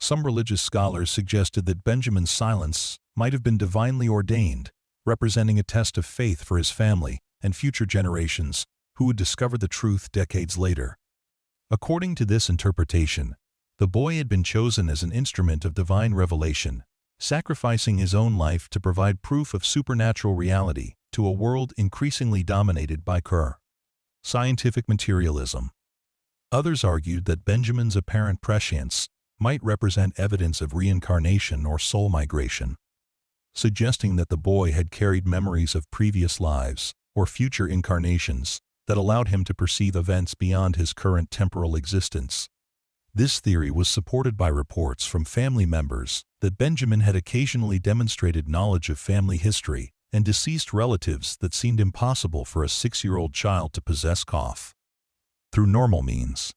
Some religious scholars suggested that Benjamin's silence might have been divinely ordained, representing a test of faith for his family and future generations who would discover the truth decades later. According to this interpretation, the boy had been chosen as an instrument of divine revelation, sacrificing his own life to provide proof of supernatural reality to a world increasingly dominated by scientific materialism. Others argued that Benjamin's apparent prescience might represent evidence of reincarnation or soul migration, suggesting that the boy had carried memories of previous lives or future incarnations that allowed him to perceive events beyond his current temporal existence. This theory was supported by reports from family members that Benjamin had occasionally demonstrated knowledge of family history and deceased relatives that seemed impossible for a 6-year-old child to possess through normal means.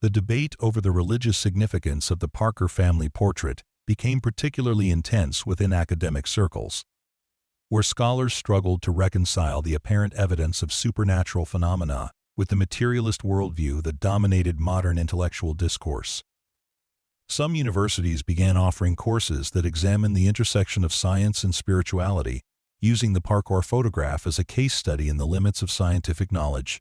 The debate over the religious significance of the Parker family portrait became particularly intense within academic circles, where scholars struggled to reconcile the apparent evidence of supernatural phenomena with the materialist worldview that dominated modern intellectual discourse. Some universities began offering courses that examined the intersection of science and spirituality, using the Parker photograph as a case study in the limits of scientific knowledge.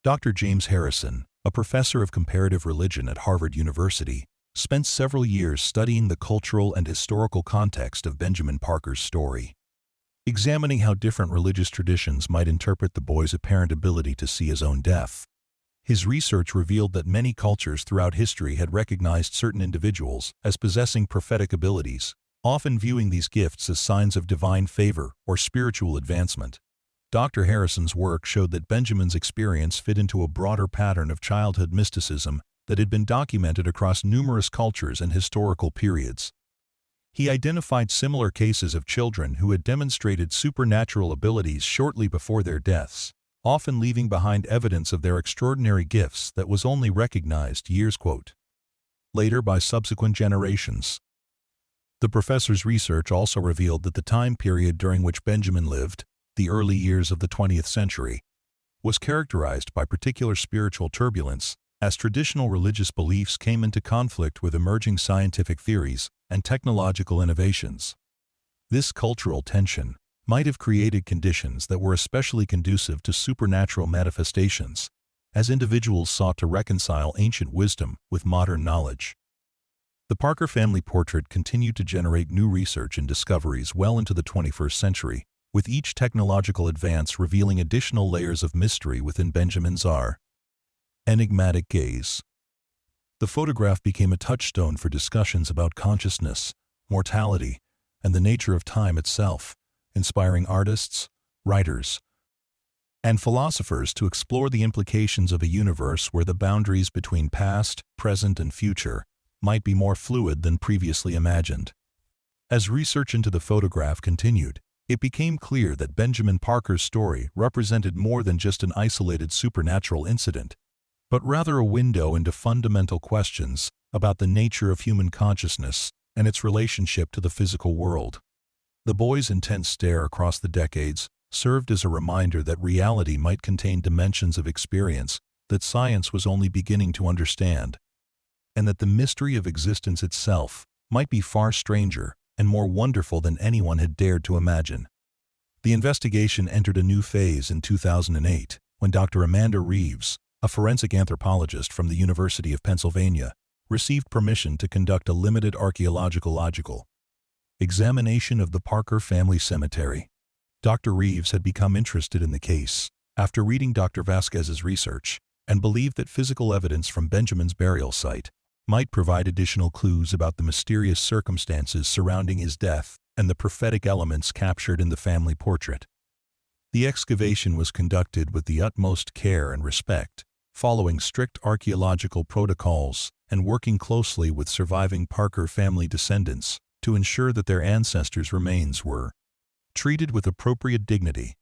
Dr. James Harrison, a professor of comparative religion at Harvard University, spent several years studying the cultural and historical context of Benjamin Parker's story, examining how different religious traditions might interpret the boy's apparent ability to see his own death. His research revealed that many cultures throughout history had recognized certain individuals as possessing prophetic abilities, often viewing these gifts as signs of divine favor or spiritual advancement. Dr. Harrison's work showed that Benjamin's experience fit into a broader pattern of childhood mysticism that had been documented across numerous cultures and historical periods. He identified similar cases of children who had demonstrated supernatural abilities shortly before their deaths, often leaving behind evidence of their extraordinary gifts that was only recognized years later by subsequent generations. The professor's research also revealed that the time period during which Benjamin lived, the early years of the 20th century, was characterized by particular spiritual turbulence as traditional religious beliefs came into conflict with emerging scientific theories and technological innovations. This cultural tension might have created conditions that were especially conducive to supernatural manifestations, as individuals sought to reconcile ancient wisdom with modern knowledge. The Parker family portrait continued to generate new research and discoveries well into the 21st century, with each technological advance revealing additional layers of mystery within Benjamin's enigmatic gaze. The photograph became a touchstone for discussions about consciousness, mortality, and the nature of time itself, inspiring artists, writers, and philosophers to explore the implications of a universe where the boundaries between past, present, and future might be more fluid than previously imagined. As research into the photograph continued, it became clear that Benjamin Parker's story represented more than just an isolated supernatural incident, but rather a window into fundamental questions about the nature of human consciousness and its relationship to the physical world. The boy's intense stare across the decades served as a reminder that reality might contain dimensions of experience that science was only beginning to understand, and that the mystery of existence itself might be far stranger and more wonderful than anyone had dared to imagine. The investigation entered a new phase in 2008 when Dr. Amanda Reeves, a forensic anthropologist from the University of Pennsylvania, received permission to conduct a limited archaeological examination of the Parker family cemetery. Dr. Reeves had become interested in the case after reading Dr. Vasquez's research and believed that physical evidence from Benjamin's burial site might provide additional clues about the mysterious circumstances surrounding his death and the prophetic elements captured in the family portrait. The excavation was conducted with the utmost care and respect, following strict archaeological protocols and working closely with surviving Parker family descendants to ensure that their ancestors' remains were treated with appropriate dignity.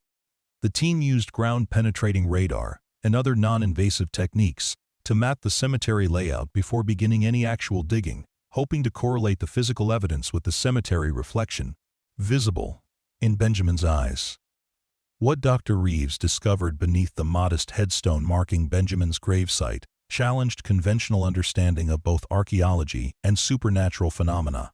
The team used ground-penetrating radar and other non-invasive techniques to map the cemetery layout before beginning any actual digging, hoping to correlate the physical evidence with the cemetery reflection visible in Benjamin's eyes. What Dr. Reeves discovered beneath the modest headstone marking Benjamin's gravesite challenged conventional understanding of both archaeology and supernatural phenomena.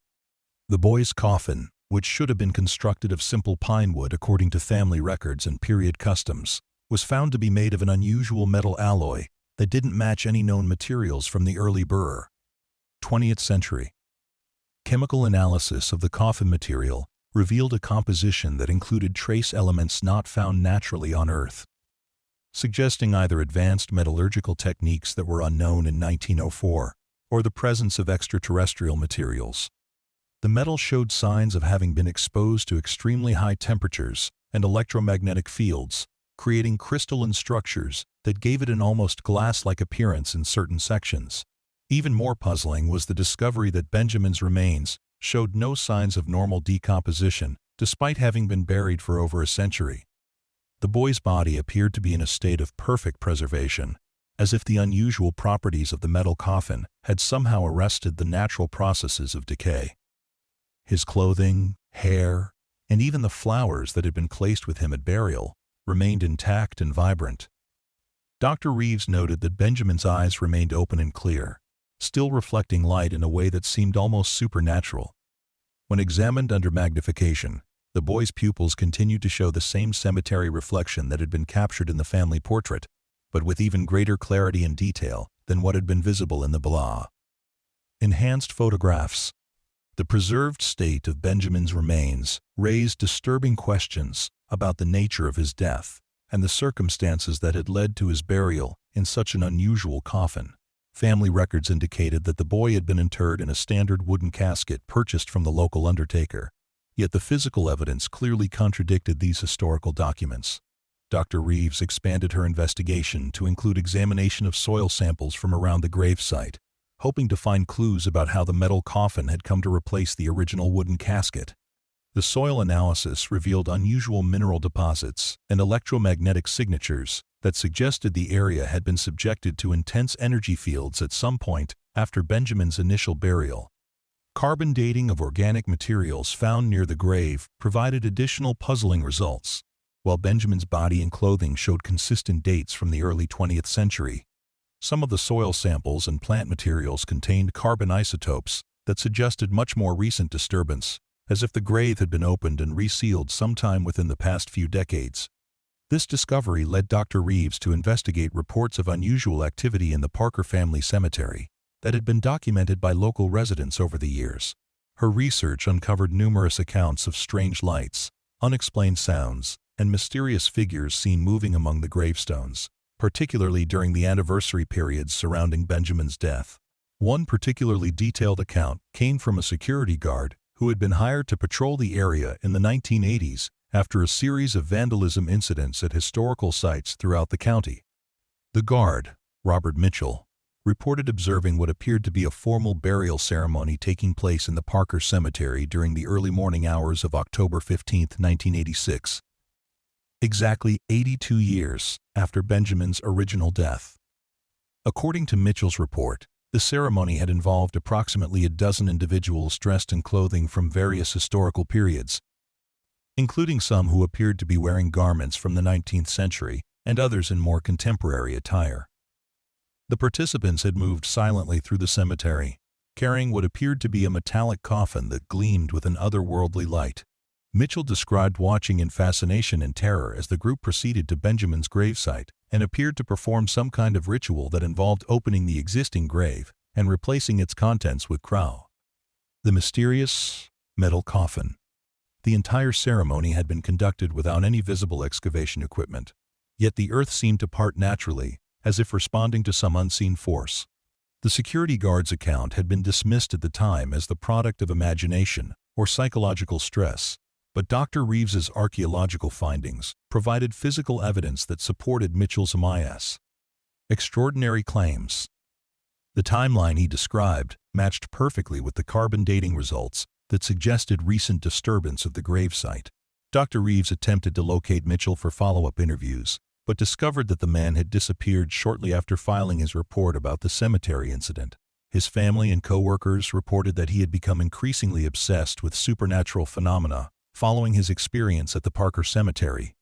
The boy's coffin, which should have been constructed of simple pine wood according to family records and period customs, was found to be made of an unusual metal alloy that didn't match any known materials from the early 20th century. Chemical analysis of the coffin material revealed a composition that included trace elements not found naturally on Earth, suggesting either advanced metallurgical techniques that were unknown in 1904 or the presence of extraterrestrial materials. The metal showed signs of having been exposed to extremely high temperatures and electromagnetic fields, creating crystalline structures that gave it an almost glass-like appearance in certain sections. Even more puzzling was the discovery that Benjamin's remains showed no signs of normal decomposition, despite having been buried for over a century. The boy's body appeared to be in a state of perfect preservation, as if the unusual properties of the metal coffin had somehow arrested the natural processes of decay. His clothing, hair, and even the flowers that had been placed with him at burial remained intact and vibrant. Dr. Reeves noted that Benjamin's eyes remained open and clear, still reflecting light in a way that seemed almost supernatural. When examined under magnification, the boy's pupils continued to show the same cemetery reflection that had been captured in the family portrait, but with even greater clarity and detail than what had been visible in the enhanced photographs. The preserved state of Benjamin's remains raised disturbing questions about the nature of his death and the circumstances that had led to his burial in such an unusual coffin. Family records indicated that the boy had been interred in a standard wooden casket purchased from the local undertaker, yet the physical evidence clearly contradicted these historical documents. Dr. Reeves expanded her investigation to include examination of soil samples from around the gravesite, hoping to find clues about how the metal coffin had come to replace the original wooden casket. The soil analysis revealed unusual mineral deposits and electromagnetic signatures that suggested the area had been subjected to intense energy fields at some point after Benjamin's initial burial. Carbon dating of organic materials found near the grave provided additional puzzling results, while Benjamin's body and clothing showed consistent dates from the early 20th century. Some of the soil samples and plant materials contained carbon isotopes that suggested much more recent disturbance, as if the grave had been opened and resealed sometime within the past few decades. This discovery led Dr. Reeves to investigate reports of unusual activity in the Parker family cemetery that had been documented by local residents over the years. Her research uncovered numerous accounts of strange lights, unexplained sounds, and mysterious figures seen moving among the gravestones, particularly during the anniversary periods surrounding Benjamin's death. One particularly detailed account came from a security guard who had been hired to patrol the area in the 1980s after a series of vandalism incidents at historical sites throughout the county. The guard, Robert Mitchell, reported observing what appeared to be a formal burial ceremony taking place in the Parker Cemetery during the early morning hours of October 15, 1986, exactly 82 years after Benjamin's original death. According to Mitchell's report, the ceremony had involved approximately a dozen individuals dressed in clothing from various historical periods, including some who appeared to be wearing garments from the 19th century and others in more contemporary attire. The participants had moved silently through the cemetery, carrying what appeared to be a metallic coffin that gleamed with an otherworldly light. Mitchell described watching in fascination and terror as the group proceeded to Benjamin's gravesite and appeared to perform some kind of ritual that involved opening the existing grave and replacing its contents with crow. The mysterious metal coffin. The entire ceremony had been conducted without any visible excavation equipment, yet the earth seemed to part naturally, as if responding to some unseen force. The security guard's account had been dismissed at the time as the product of imagination or psychological stress, but Dr. Reeves's archaeological findings provided physical evidence that supported Mitchell's extraordinary claims. The timeline he described matched perfectly with the carbon dating results that suggested recent disturbance of the gravesite. Dr. Reeves attempted to locate Mitchell for follow-up interviews, but discovered that the man had disappeared shortly after filing his report about the cemetery incident. His family and co-workers reported that he had become increasingly obsessed with supernatural phenomena following his experience at the Parker Cemetery,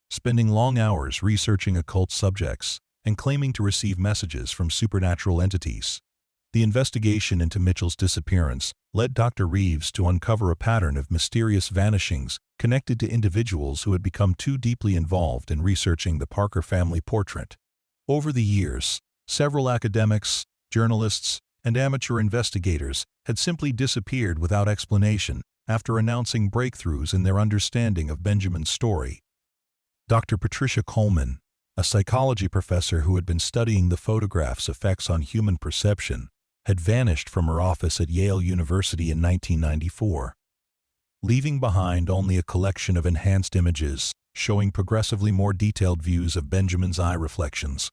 spending long hours researching occult subjects and claiming to receive messages from supernatural entities. The investigation into Mitchell's disappearance led Dr. Reeves to uncover a pattern of mysterious vanishings connected to individuals who had become too deeply involved in researching the Parker family portrait. Over the years, several academics, journalists, and amateur investigators had simply disappeared without explanation after announcing breakthroughs in their understanding of Benjamin's story. Dr. Patricia Coleman, a psychology professor who had been studying the photograph's effects on human perception, had vanished from her office at Yale University in 1994, leaving behind only a collection of enhanced images showing progressively more detailed views of Benjamin's eye reflections.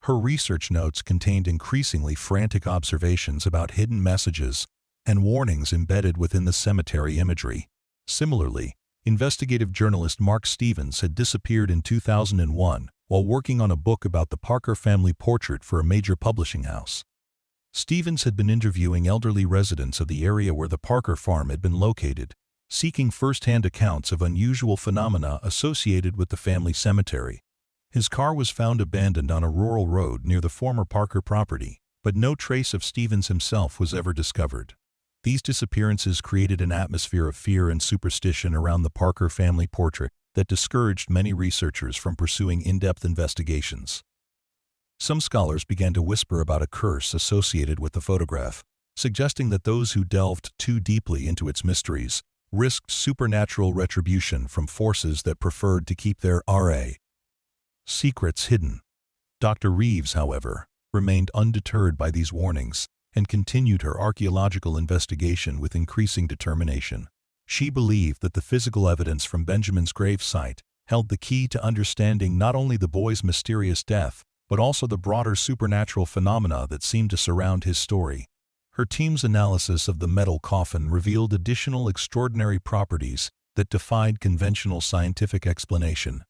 Her research notes contained increasingly frantic observations about hidden messages and warnings embedded within the cemetery imagery. Similarly, investigative journalist Mark Stevens had disappeared in 2001 while working on a book about the Parker family portrait for a major publishing house. Stevens had been interviewing elderly residents of the area where the Parker farm had been located, seeking first-hand accounts of unusual phenomena associated with the family cemetery. His car was found abandoned on a rural road near the former Parker property, but no trace of Stevens himself was ever discovered. These disappearances created an atmosphere of fear and superstition around the Parker family portrait that discouraged many researchers from pursuing in-depth investigations. Some scholars began to whisper about a curse associated with the photograph, suggesting that those who delved too deeply into its mysteries risked supernatural retribution from forces that preferred to keep their secrets hidden. Dr. Reeves, however, remained undeterred by these warnings and continued her archaeological investigation with increasing determination. She believed that the physical evidence from Benjamin's gravesite held the key to understanding not only the boy's mysterious death, but also the broader supernatural phenomena that seemed to surround his story. Her team's analysis of the metal coffin revealed additional extraordinary properties that defied conventional scientific explanation.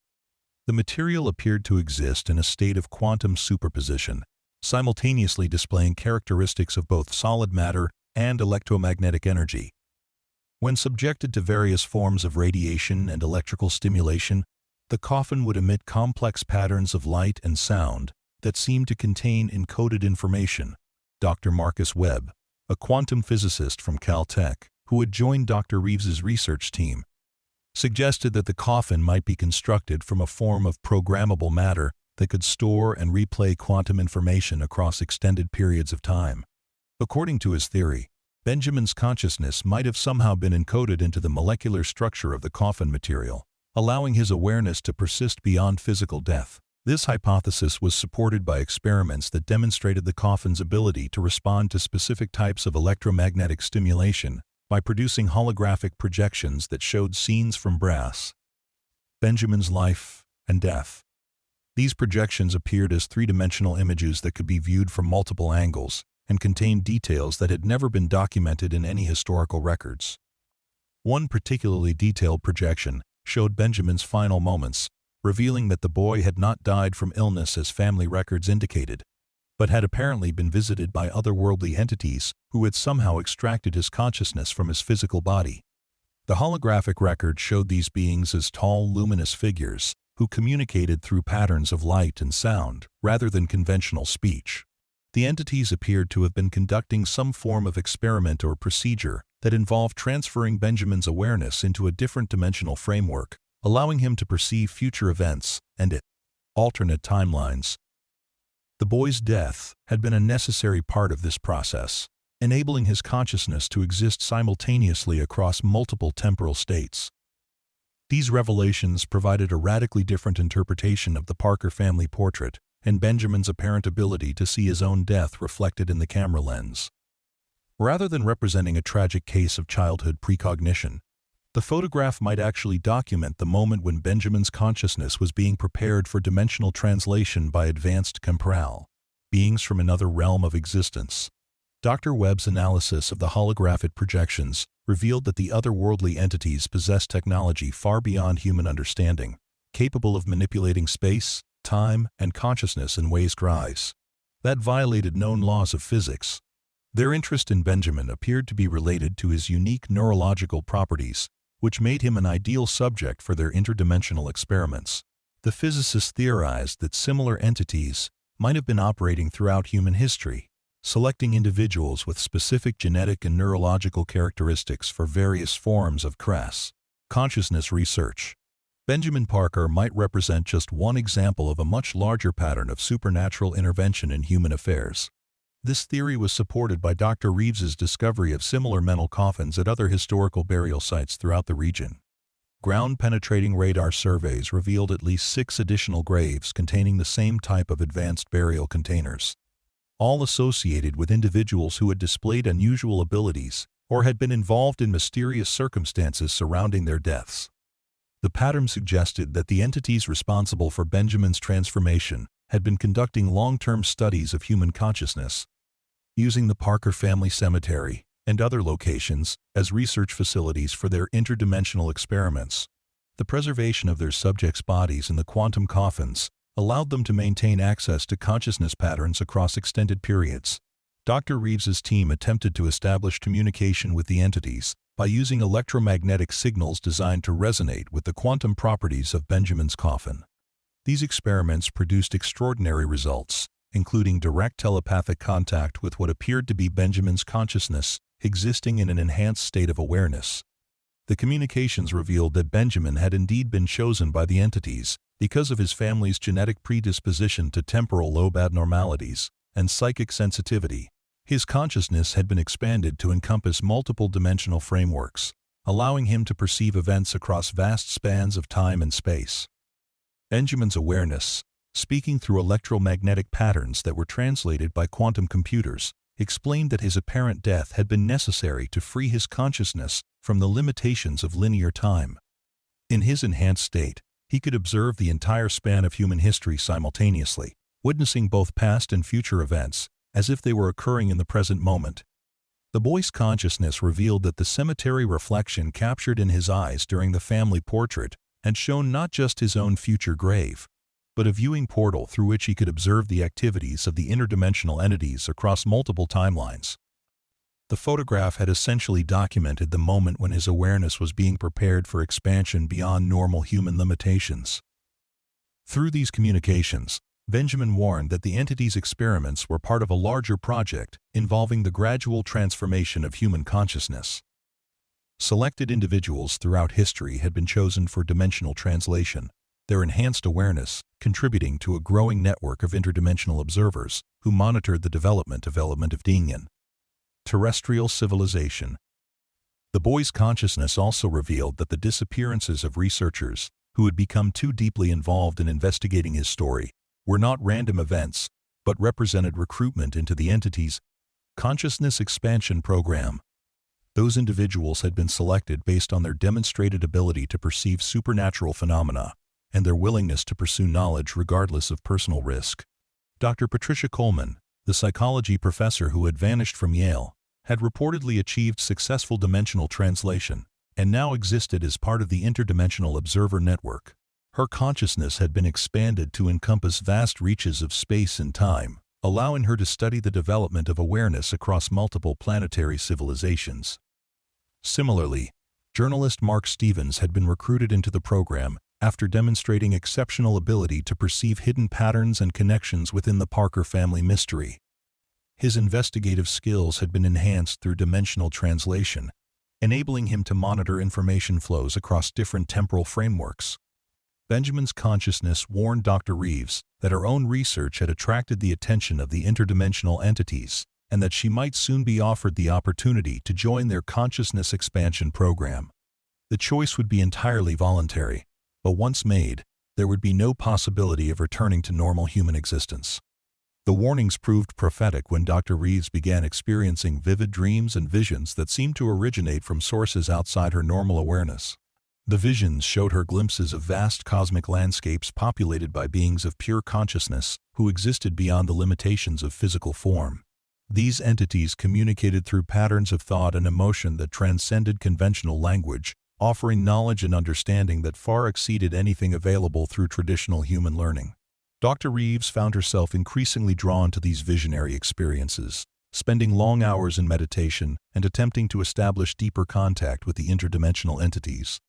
The material appeared to exist in a state of quantum superposition, simultaneously displaying characteristics of both solid matter and electromagnetic energy. When subjected to various forms of radiation and electrical stimulation, the coffin would emit complex patterns of light and sound that seemed to contain encoded information. Dr. Marcus Webb, a quantum physicist from Caltech, who had joined Dr. Reeves's research team, suggested that the coffin might be constructed from a form of programmable matter that could store and replay quantum information across extended periods of time. According to his theory, Benjamin's consciousness might have somehow been encoded into the molecular structure of the coffin material, allowing his awareness to persist beyond physical death. This hypothesis was supported by experiments that demonstrated the coffin's ability to respond to specific types of electromagnetic stimulation by producing holographic projections that showed scenes from brass. Benjamin's life and death. These projections appeared as three-dimensional images that could be viewed from multiple angles and contained details that had never been documented in any historical records. One particularly detailed projection showed Benjamin's final moments, revealing that the boy had not died from illness as family records indicated, but had apparently been visited by otherworldly entities who had somehow extracted his consciousness from his physical body. The holographic record showed these beings as tall, luminous figures who communicated through patterns of light and sound rather than conventional speech. The entities appeared to have been conducting some form of experiment or procedure that involved transferring Benjamin's awareness into a different dimensional framework, allowing him to perceive future events and alternate timelines. The boy's death had been a necessary part of this process, enabling his consciousness to exist simultaneously across multiple temporal states. These revelations provided a radically different interpretation of the Parker family portrait and Benjamin's apparent ability to see his own death reflected in the camera lens. Rather than representing a tragic case of childhood precognition, the photograph might actually document the moment when Benjamin's consciousness was being prepared for dimensional translation by advanced temporal beings from another realm of existence. Dr. Webb's analysis of the holographic projections revealed that the otherworldly entities possessed technology far beyond human understanding, capable of manipulating space, time, and consciousness in ways that violated known laws of physics. Their interest in Benjamin appeared to be related to his unique neurological properties, which made him an ideal subject for their interdimensional experiments. The physicists theorized that similar entities might have been operating throughout human history, selecting individuals with specific genetic and neurological characteristics for various forms of consciousness research. Benjamin Parker might represent just one example of a much larger pattern of supernatural intervention in human affairs. This theory was supported by Dr. Reeves's discovery of similar metal coffins at other historical burial sites throughout the region. Ground-penetrating radar surveys revealed at least 6 additional graves containing the same type of advanced burial containers, all associated with individuals who had displayed unusual abilities or had been involved in mysterious circumstances surrounding their deaths. The pattern suggested that the entities responsible for Benjamin's transformation had been conducting long-term studies of human consciousness, using the Parker family cemetery and other locations as research facilities for their interdimensional experiments. The preservation of their subjects' bodies in the quantum coffins allowed them to maintain access to consciousness patterns across extended periods. Dr. Reeves's team attempted to establish communication with the entities by using electromagnetic signals designed to resonate with the quantum properties of Benjamin's coffin. These experiments produced extraordinary results, including direct telepathic contact with what appeared to be Benjamin's consciousness existing in an enhanced state of awareness. The communications revealed that Benjamin had indeed been chosen by the entities because of his family's genetic predisposition to temporal lobe abnormalities and psychic sensitivity. His consciousness had been expanded to encompass multiple dimensional frameworks, allowing him to perceive events across vast spans of time and space. Benjamin's awareness, speaking through electromagnetic patterns that were translated by quantum computers, explained that his apparent death had been necessary to free his consciousness from the limitations of linear time. In his enhanced state, he could observe the entire span of human history simultaneously, witnessing both past and future events, as if they were occurring in the present moment. The boy's consciousness revealed that the cemetery reflection captured in his eyes during the family portrait had shown not just his own future grave, but a viewing portal through which he could observe the activities of the interdimensional entities across multiple timelines. The photograph had essentially documented the moment when his awareness was being prepared for expansion beyond normal human limitations. Through these communications, Benjamin warned that the entity's experiments were part of a larger project involving the gradual transformation of human consciousness. Selected individuals throughout history had been chosen for dimensional translation, their enhanced awareness contributing to a growing network of interdimensional observers who monitored the development of Dingan. Terrestrial civilization. The boy's consciousness also revealed that the disappearances of researchers who had become too deeply involved in investigating his story were not random events, but represented recruitment into the entity's consciousness expansion program. Those individuals had been selected based on their demonstrated ability to perceive supernatural phenomena and their willingness to pursue knowledge regardless of personal risk. Dr. Patricia Coleman, the psychology professor who had vanished from Yale, had reportedly achieved successful dimensional translation and now existed as part of the Interdimensional Observer Network. Her consciousness had been expanded to encompass vast reaches of space and time, allowing her to study the development of awareness across multiple planetary civilizations. Similarly, journalist Mark Stevens had been recruited into the program after demonstrating exceptional ability to perceive hidden patterns and connections within the Parker family mystery. His investigative skills had been enhanced through dimensional translation, enabling him to monitor information flows across different temporal frameworks. Benjamin's consciousness warned Dr. Reeves that her own research had attracted the attention of the interdimensional entities and that she might soon be offered the opportunity to join their consciousness expansion program. The choice would be entirely voluntary, but once made, there would be no possibility of returning to normal human existence. The warnings proved prophetic when Dr. Reeves began experiencing vivid dreams and visions that seemed to originate from sources outside her normal awareness. The visions showed her glimpses of vast cosmic landscapes populated by beings of pure consciousness who existed beyond the limitations of physical form. These entities communicated through patterns of thought and emotion that transcended conventional language, offering knowledge and understanding that far exceeded anything available through traditional human learning. Dr. Reeves found herself increasingly drawn to these visionary experiences, spending long hours in meditation and attempting to establish deeper contact with the interdimensional entities.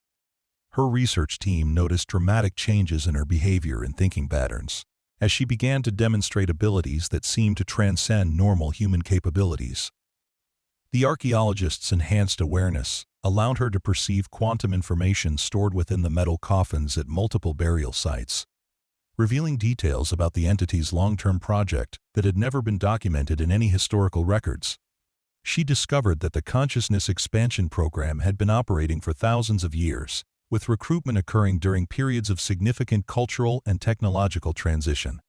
Her research team noticed dramatic changes in her behavior and thinking patterns, as she began to demonstrate abilities that seemed to transcend normal human capabilities. The archaeologist's enhanced awareness allowed her to perceive quantum information stored within the metal coffins at multiple burial sites, revealing details about the entity's long-term project that had never been documented in any historical records. She discovered that the consciousness expansion program had been operating for thousands of years, with recruitment occurring during periods of significant cultural and technological transition.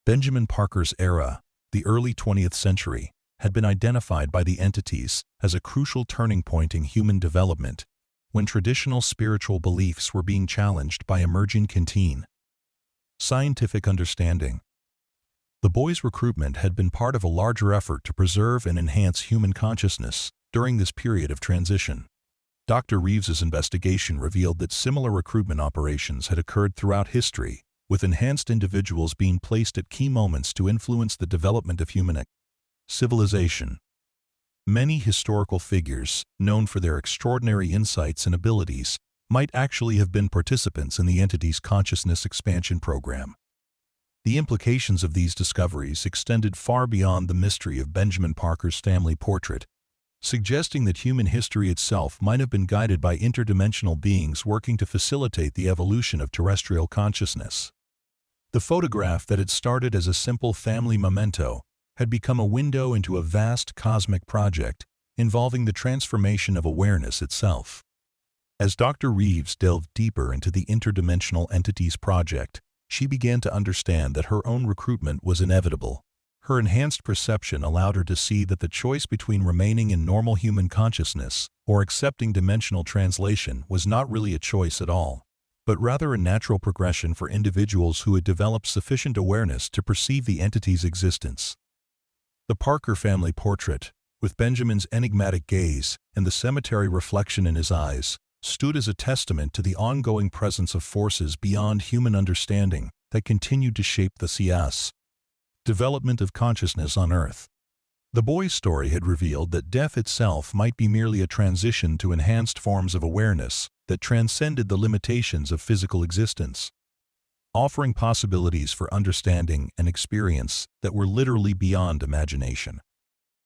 Benjamin Parker's era, the early 20th century, had been identified by the entities as a crucial turning point in human development, when traditional spiritual beliefs were being challenged by emerging scientific understanding. The boy's recruitment had been part of a larger effort to preserve and enhance human consciousness during this period of transition. Dr. Reeves's investigation revealed that similar recruitment operations had occurred throughout history, with enhanced individuals being placed at key moments to influence the development of human civilization. Many historical figures, known for their extraordinary insights and abilities, might actually have been participants in the entity's consciousness expansion program. The implications of these discoveries extended far beyond the mystery of Benjamin Parker's family portrait, suggesting that human history itself might have been guided by interdimensional beings working to facilitate the evolution of terrestrial consciousness. The photograph that had started as a simple family memento had become a window into a vast cosmic project involving the transformation of awareness itself. As Dr. Reeves delved deeper into the interdimensional entities project, she began to understand that her own recruitment was inevitable. Her enhanced perception allowed her to see that the choice between remaining in normal human consciousness or accepting dimensional translation was not really a choice at all, but rather a natural progression for individuals who had developed sufficient awareness to perceive the entity's existence. The Parker family portrait, with Benjamin's enigmatic gaze and the cemetery reflection in his eyes, stood as a testament to the ongoing presence of forces beyond human understanding that continued to shape the development of consciousness on Earth. The boy's story had revealed that death itself might be merely a transition to enhanced forms of awareness that transcended the limitations of physical existence, offering possibilities for understanding and experience that were literally beyond imagination.